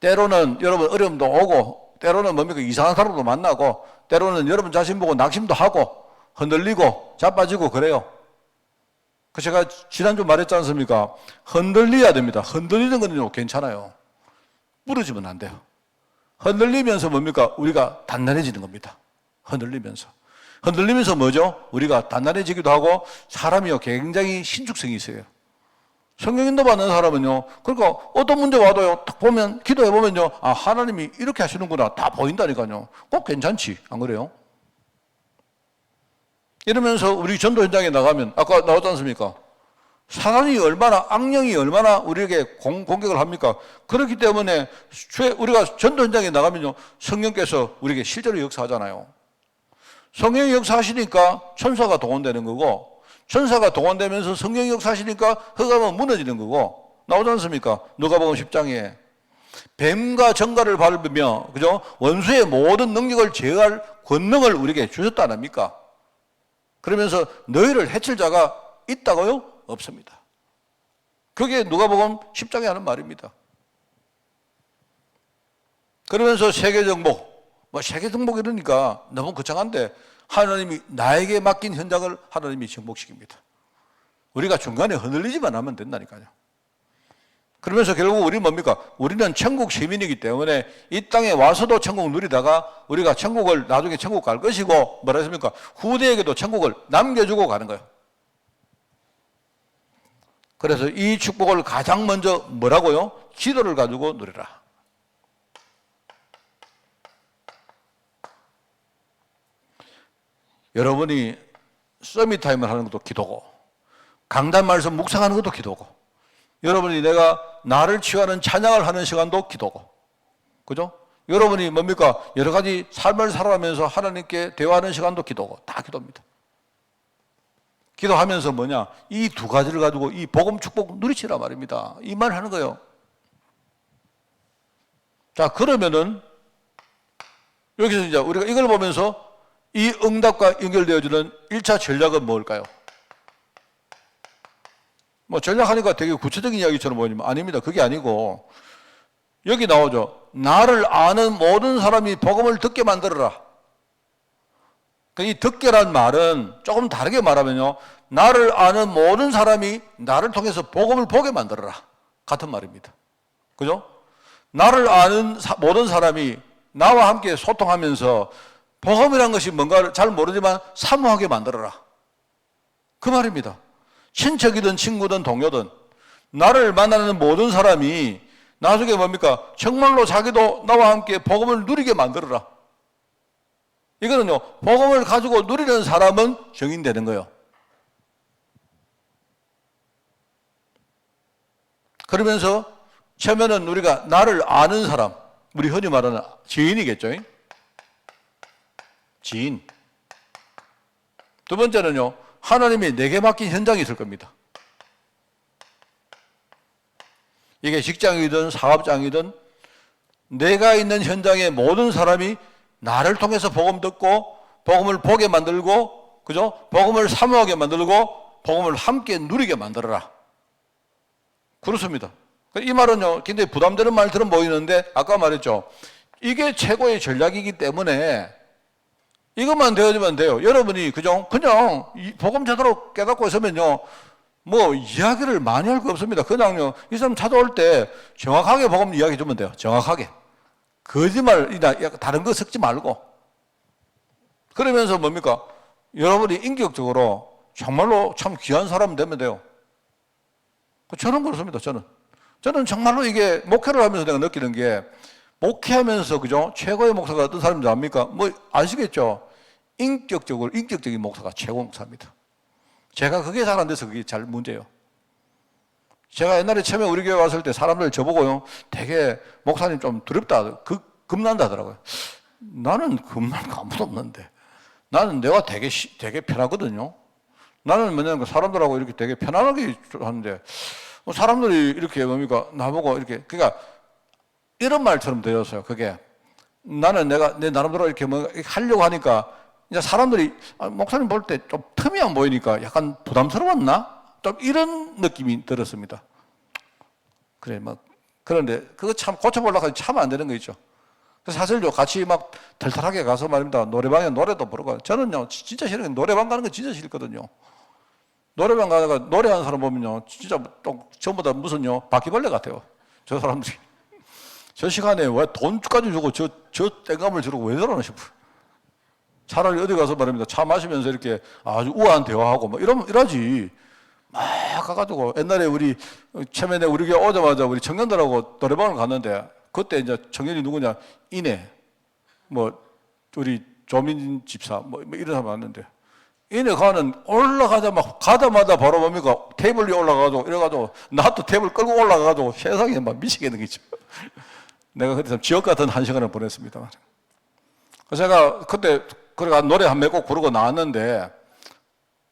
때로는 여러분 어려움도 오고 때로는 뭡니까 이상한 사람도 만나고 때로는 여러분 자신 보고 낙심도 하고 흔들리고 자빠지고 그래요. 그 제가 지난주 말했지 않습니까? 흔들려야 됩니다. 흔들리는 건 괜찮아요. 부러지면 안 돼요. 흔들리면서 뭡니까? 우리가 단단해지는 겁니다. 흔들리면서 뭐죠? 우리가 단단해지기도 하고 사람이요 굉장히 신축성이 있어요. 성령 인도 받는 사람은요, 그러니까 어떤 문제 와도요, 딱 보면, 기도해 보면요, 아, 하나님이 이렇게 하시는구나. 다 보인다니까요. 꼭 괜찮지. 안 그래요? 이러면서 우리 전도 현장에 나가면, 아까 나왔지 않습니까? 사단이 얼마나, 악령이 얼마나 우리에게 공격을 합니까? 그렇기 때문에 우리가 전도 현장에 나가면요, 성령께서 우리에게 실제로 역사하잖아요. 성령이 역사하시니까 천사가 동원되는 거고, 천사가 동원되면서 성령이 역사하시니까 흑암은 무너지는 거고, 나오지 않습니까? 누가복음 10장에 뱀과 정갈을 밟으며, 그죠? 원수의 모든 능력을 제어할 권능을 우리에게 주셨다 안 합니까? 그러면서 너희를 해칠 자가 있다고요? 없습니다. 그게 누가복음 10장에 하는 말입니다. 그러면서 세계정복, 세계정복 이러니까 너무 거창한데 하나님이 나에게 맡긴 현장을 하나님이 정복시킵니다. 우리가 중간에 흔들리지만 하면 된다니까요. 그러면서 결국 우리는 뭡니까? 우리는 천국 시민이기 때문에 이 땅에 와서도 천국 누리다가 우리가 천국을 나중에 천국 갈 것이고 뭐라 했습니까? 후대에게도 천국을 남겨주고 가는 거예요. 그래서 이 축복을 가장 먼저 뭐라고요? 기도를 가지고 누리라. 여러분이 서밋 타임을 하는 것도 기도고 강단 말씀 묵상하는 것도 기도고 여러분이 내가 나를 치유하는 찬양을 하는 시간도 기도고 그죠? 여러분이 뭡니까? 여러 가지 삶을 살아가면서 하나님께 대화하는 시간도 기도고 다 기도입니다. 기도하면서 뭐냐? 이 두 가지를 가지고 이 복음 축복 누리치라 말입니다. 이 말 하는 거예요. 자, 그러면은 여기서 이제 우리가 이걸 보면서 이 응답과 연결되어지는 1차 전략은 뭘까요? 전략하니까 되게 구체적인 이야기처럼 보이지만 아닙니다. 그게 아니고 여기 나오죠. 나를 아는 모든 사람이 복음을 듣게 만들어라. 이 듣게란 말은 조금 다르게 말하면요. 나를 아는 모든 사람이 나를 통해서 복음을 보게 만들어라. 같은 말입니다. 그죠? 나를 아는 모든 사람이 나와 함께 소통하면서 복음이란 것이 뭔가를 잘 모르지만 사모하게 만들어라. 그 말입니다. 친척이든 친구든 동료든 나를 만나는 모든 사람이 나중에 뭡니까? 정말로 자기도 나와 함께 복음을 누리게 만들어라. 이거는요, 복음을 가지고 누리는 사람은 증인되는 거예요. 그러면서 처음에는 우리가 나를 아는 사람, 우리 흔히 말하는 지인이겠죠. 지인. 두 번째는요, 하나님이 내게 맡긴 현장이 있을 겁니다. 이게 직장이든 사업장이든 내가 있는 현장에 모든 사람이 나를 통해서 복음 듣고 복음을 보게 만들고, 그죠? 복음을 사모하게 만들고 복음을 함께 누리게 만들어라. 그렇습니다. 이 말은요, 굉장히 부담되는 말처럼 보이는데 아까 말했죠. 이게 최고의 전략이기 때문에 이것만 되어지면 돼요. 여러분이 그냥 이 복음 제대로 깨닫고 있으면요, 뭐 이야기를 많이 할 거 없습니다. 그냥요, 이 사람 찾아올 때 정확하게 복음 이야기 주면 돼요. 정확하게. 거짓말이나 다른 거 섞지 말고. 그러면서 뭡니까? 여러분이 인격적으로 정말로 참 귀한 사람 되면 돼요. 저는 그렇습니다. 저는 정말로 이게 목회를 하면서 내가 느끼는 게, 목회하면서 그죠? 최고의 목사가 어떤 사람인지 압니까? 뭐 아시겠죠? 인격적인 목사가 최고 목사입니다. 제가 그게 잘 안 돼서 그게 잘 문제예요. 제가 옛날에 처음에 우리 교회 왔을 때 사람들 저보고요, 되게 목사님 좀 두렵다, 겁난다 하더라고요. 나는 겁날 거 아무도 없는데. 나는 내가 되게 편하거든요. 나는 뭐냐면 사람들하고 이렇게 되게 편안하게 하는데, 사람들이 이렇게 뭡니까? 나보고 이렇게, 그러니까 이런 말처럼 들렸어요. 그게 나는 내가 내 나름대로 이렇게 뭐 하려고 하니까 이제 사람들이 목사님 볼 때 좀 틈이 안 보이니까 약간 부담스러웠나? 좀 이런 느낌이 들었습니다. 그래, 뭐 그런데 그거 참 고쳐보려고 하면 참 안 되는 거 있죠. 그래서 사실요, 같이 막 털털하게 가서 말입니다. 노래방에 노래도 부르고. 저는요, 진짜 싫은 게 노래방 가는 거 진짜 싫거든요. 노래방 가다가 노래하는 사람 보면요, 진짜 전부 다 무슨요, 바퀴벌레 같아요. 저 사람들이. 저 시간에 왜 돈까지 주고 저 땡감을 주고 왜 저러나 싶어요. 차라리 어디 가서 말입니다. 차 마시면서 이렇게 아주 우아한 대화하고 뭐 이러지. 막 가가지고 옛날에 우리 처음에 우리 교회 오자마자 우리 청년들하고 노래방을 갔는데, 그때 이제 청년이 누구냐, 이내 뭐 우리 조민 집사 뭐 이런 사람 왔는데, 이내 가자마자 바로 뭡니까, 테이블 위에 올라가가지고 이래가지고 나도 테이블 끌고 올라가가지고 세상에 막 미치겠는 거죠. 내가 그때 참 지옥 같은 한 시간을 보냈습니다. 그래서 제가 그때 그래가 노래 한 몇 곡 부르고 나왔는데,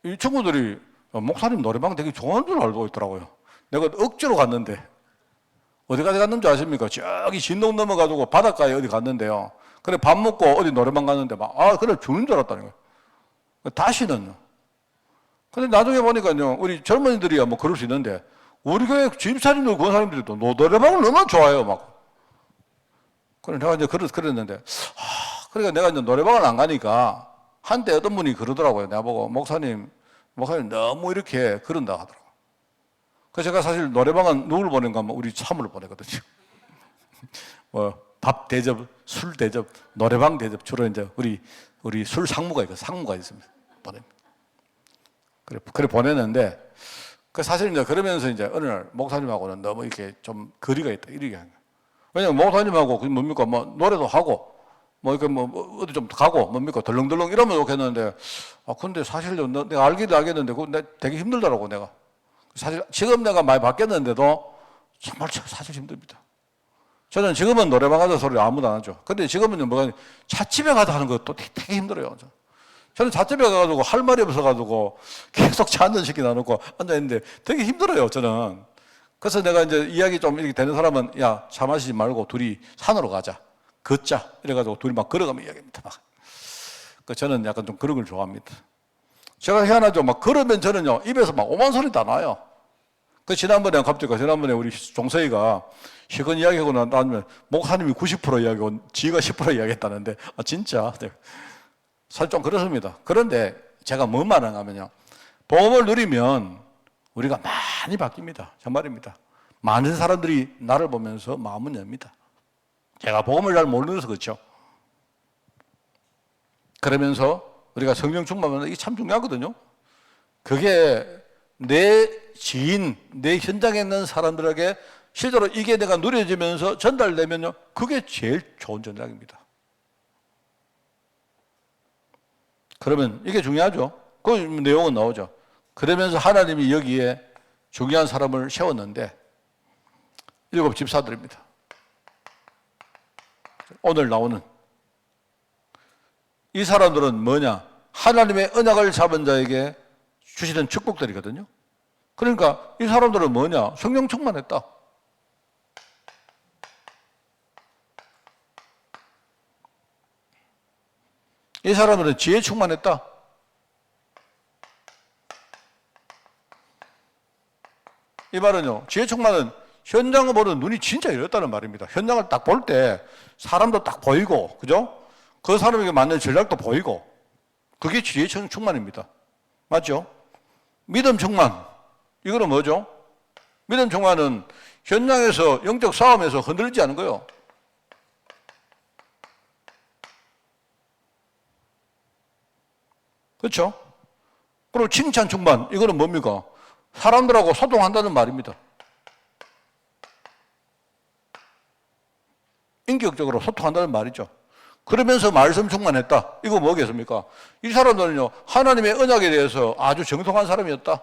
이 친구들이 목사님 노래방 되게 좋은 줄 알고 있더라고요. 내가 억지로 갔는데, 어디까지 갔는지 아십니까? 저기 진동 넘어가지고 바닷가에 어디 갔는데요. 그래 밥 먹고 어디 노래방 갔는데 그래 죽는 줄 알았다는 거예요. 다시는요. 근데 나중에 보니까요, 우리 젊은이들이야 뭐 그럴 수 있는데, 우리 교회 집사님들 그런 사람들이 또 노래방을 너무 좋아해요, 막. 그래 내가 이제 그랬는데, 그러니까 내가 이제 노래방을 안 가니까 한때 어떤 분이 그러더라고요. 내가 보고 목사님 너무 이렇게 그런다 하더라고요. 그래서 제가 사실 노래방은 누굴 보낸가 하면 우리 사무를 보내거든요. 밥 대접, 술 대접, 노래방 대접, 주로 이제 우리 술 상무가 있습니다. 보냅니다. 그래 보내는데, 사실 이제 그러면서 이제 어느 날 목사님하고는 너무 이렇게 좀 거리가 있다, 이렇게 하는 거예요. 왜냐면 목사님하고 뭡니까, 뭐 노래도 하고, 뭐 이렇게 뭐 어디 좀 가고, 뭡니까, 덜렁덜렁 이러면 좋겠는데, 근데 사실 내가 알기도 알겠는데, 그거 되게 힘들더라고, 내가. 사실 지금 내가 많이 바뀌었는데도 정말 사실 힘듭니다. 저는 지금은 노래방 가서 소리 아무도 안 하죠. 근데 지금은 뭐가, 찻집에 가서 하는 것도 되게 힘들어요. 저는 찻집에 가가지고 할 말이 없어가지고 계속 차 한잔 시키 나누고 앉아있는데 되게 힘들어요, 저는. 그래서 내가 이제 이야기 좀 이렇게 되는 사람은, 야, 차 마시지 말고 둘이 산으로 가자. 걷자. 이래가지고 둘이 막 걸어가면 이야기합니다. 막. 저는 약간 좀 그런 걸 좋아합니다. 제가 희한하죠. 막 걸으면 저는요, 입에서 막 오만 소리 다 나요. 지난번에 우리 종서이가 실컷 이야기하고 나면 목사님이 90% 이야기하고 지가 10% 이야기했다는데, 진짜? 사실 좀 그렇습니다. 그런데 제가 뭔 말을 하냐면요, 복음을 누리면 우리가 많이 바뀝니다. 정말입니다. 많은 사람들이 나를 보면서 마음을 엽니다. 제가 복음을 잘 모르면서 그렇죠. 그러면서 우리가 성령 충만하면 이게 참 중요하거든요. 그게 내 지인, 내 현장에 있는 사람들에게 실제로 이게 내가 누려지면서 전달되면요, 그게 제일 좋은 전략입니다. 그러면 이게 중요하죠. 그 내용은 나오죠. 그러면서 하나님이 여기에 중요한 사람을 세웠는데 7 집사들입니다. 오늘 나오는 이 사람들은 뭐냐? 하나님의 언약을 잡은 자에게 주시는 축복들이거든요. 그러니까 이 사람들은 뭐냐? 성령 충만했다. 이 사람들은 지혜 충만했다. 이 말은요, 지혜 충만은 현장을 보는 눈이 진짜 열렸다는 말입니다. 현장을 딱 볼 때 사람도 딱 보이고, 그죠? 그 사람에게 맞는 전략도 보이고, 그게 지혜 충만입니다. 맞죠? 믿음 충만. 이거는 뭐죠? 믿음 충만은 현장에서 영적 싸움에서 흔들리지 않은 거예요. 그렇죠? 그리고 칭찬 충만. 이거는 뭡니까? 사람들하고 소통한다는 말입니다. 인격적으로 소통한다는 말이죠. 그러면서 말씀 충만했다. 이거 뭐겠습니까? 이 사람들은요, 하나님의 언약에 대해서 아주 정통한 사람이었다.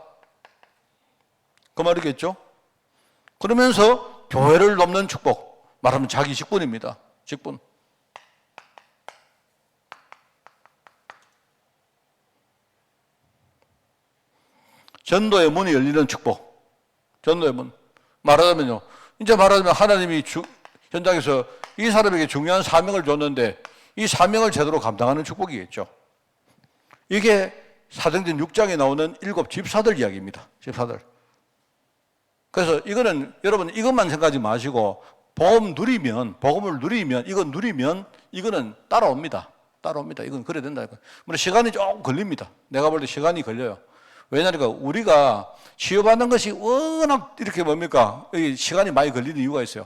그 말이겠죠? 그러면서 교회를 돕는 축복. 말하면 자기 직분입니다. 직분. 전도의 문이 열리는 축복. 전도의 문. 말하자면요, 이제 말하자면 하나님이 현장에서 이 사람에게 중요한 사명을 줬는데 이 사명을 제대로 감당하는 축복이겠죠. 이게 사도행전 6장에 나오는 7 집사들 이야기입니다. 집사들. 그래서 이거는 여러분 이것만 생각하지 마시고 복음을 누리면 이거는 따라옵니다. 이건 그래야 된다. 물론 시간이 조금 걸립니다. 내가 볼 때 시간이 걸려요. 왜냐하니까 우리가 치유받는 것이 워낙 이렇게 뭡니까? 시간이 많이 걸리는 이유가 있어요.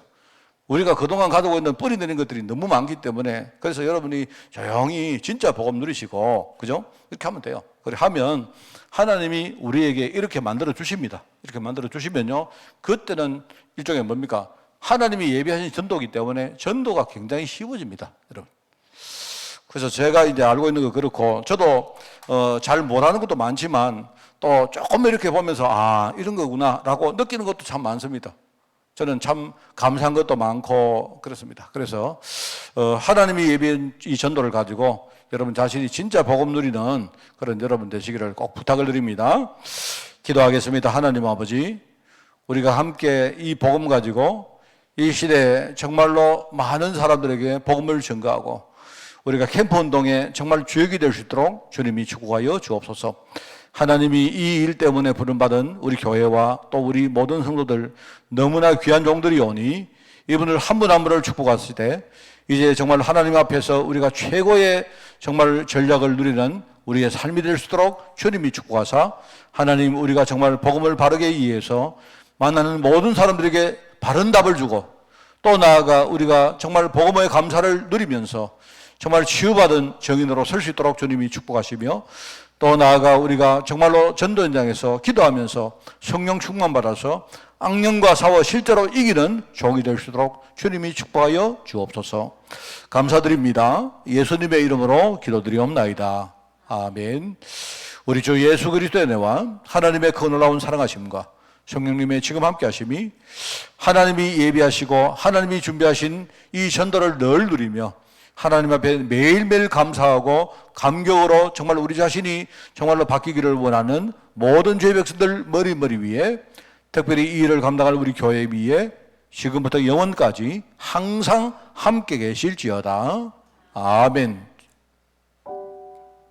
우리가 그동안 가지고 있는 뿌리 내린 것들이 너무 많기 때문에 그래서 여러분이 조용히 진짜 복음 누리시고, 그죠? 이렇게 하면 돼요. 그렇게 하면 하나님이 우리에게 이렇게 만들어 주십니다. 이렇게 만들어 주시면요, 그때는 일종의 뭡니까? 하나님이 예비하신 전도이기 때문에 전도가 굉장히 쉬워집니다, 여러분. 그래서 제가 이제 알고 있는 거 그렇고, 저도 잘 못하는 것도 많지만 또 조금 이렇게 보면서 이런 거구나라고 느끼는 것도 참 많습니다. 저는 참 감사한 것도 많고 그렇습니다. 그래서 하나님이 예비한 이 전도를 가지고 여러분 자신이 진짜 복음 누리는 그런 여러분 되시기를 꼭 부탁을 드립니다. 기도하겠습니다. 하나님 아버지, 우리가 함께 이 복음 가지고 이 시대에 정말로 많은 사람들에게 복음을 전가하고 우리가 캠프 운동에 정말 주역이 될 수 있도록 주님이 축복하여 주옵소서. 하나님이 이 일 때문에 부름받은 우리 교회와 또 우리 모든 성도들 너무나 귀한 종들이 오니 이분을 한 분 한 분을 축복하시되 이제 정말 하나님 앞에서 우리가 최고의 정말 전략을 누리는 우리의 삶이 될 수 있도록 주님이 축복하사 하나님 우리가 정말 복음을 바르게 이해해서 만나는 모든 사람들에게 바른 답을 주고 또 나아가 우리가 정말 복음의 감사를 누리면서 정말 치유받은 정인으로 설 수 있도록 주님이 축복하시며 또 나아가 우리가 정말로 전도 현장에서 기도하면서 성령 충만받아서 악령과 싸워 실제로 이기는 종이 될 수 있도록 주님이 축복하여 주옵소서. 감사드립니다. 예수님의 이름으로 기도드리옵나이다. 아멘. 우리 주 예수 그리스도의 은혜와 하나님의 그 놀라운 사랑하심과 성령님의 지금 함께 하심이 하나님이 예비하시고 하나님이 준비하신 이 전도를 늘 누리며 하나님 앞에 매일매일 감사하고 감격으로 정말 우리 자신이 정말로 바뀌기를 원하는 모든 죄 백성들 머리 위에 특별히 이 일을 감당할 우리 교회 위에 지금부터 영원까지 항상 함께 계실지어다. 아멘.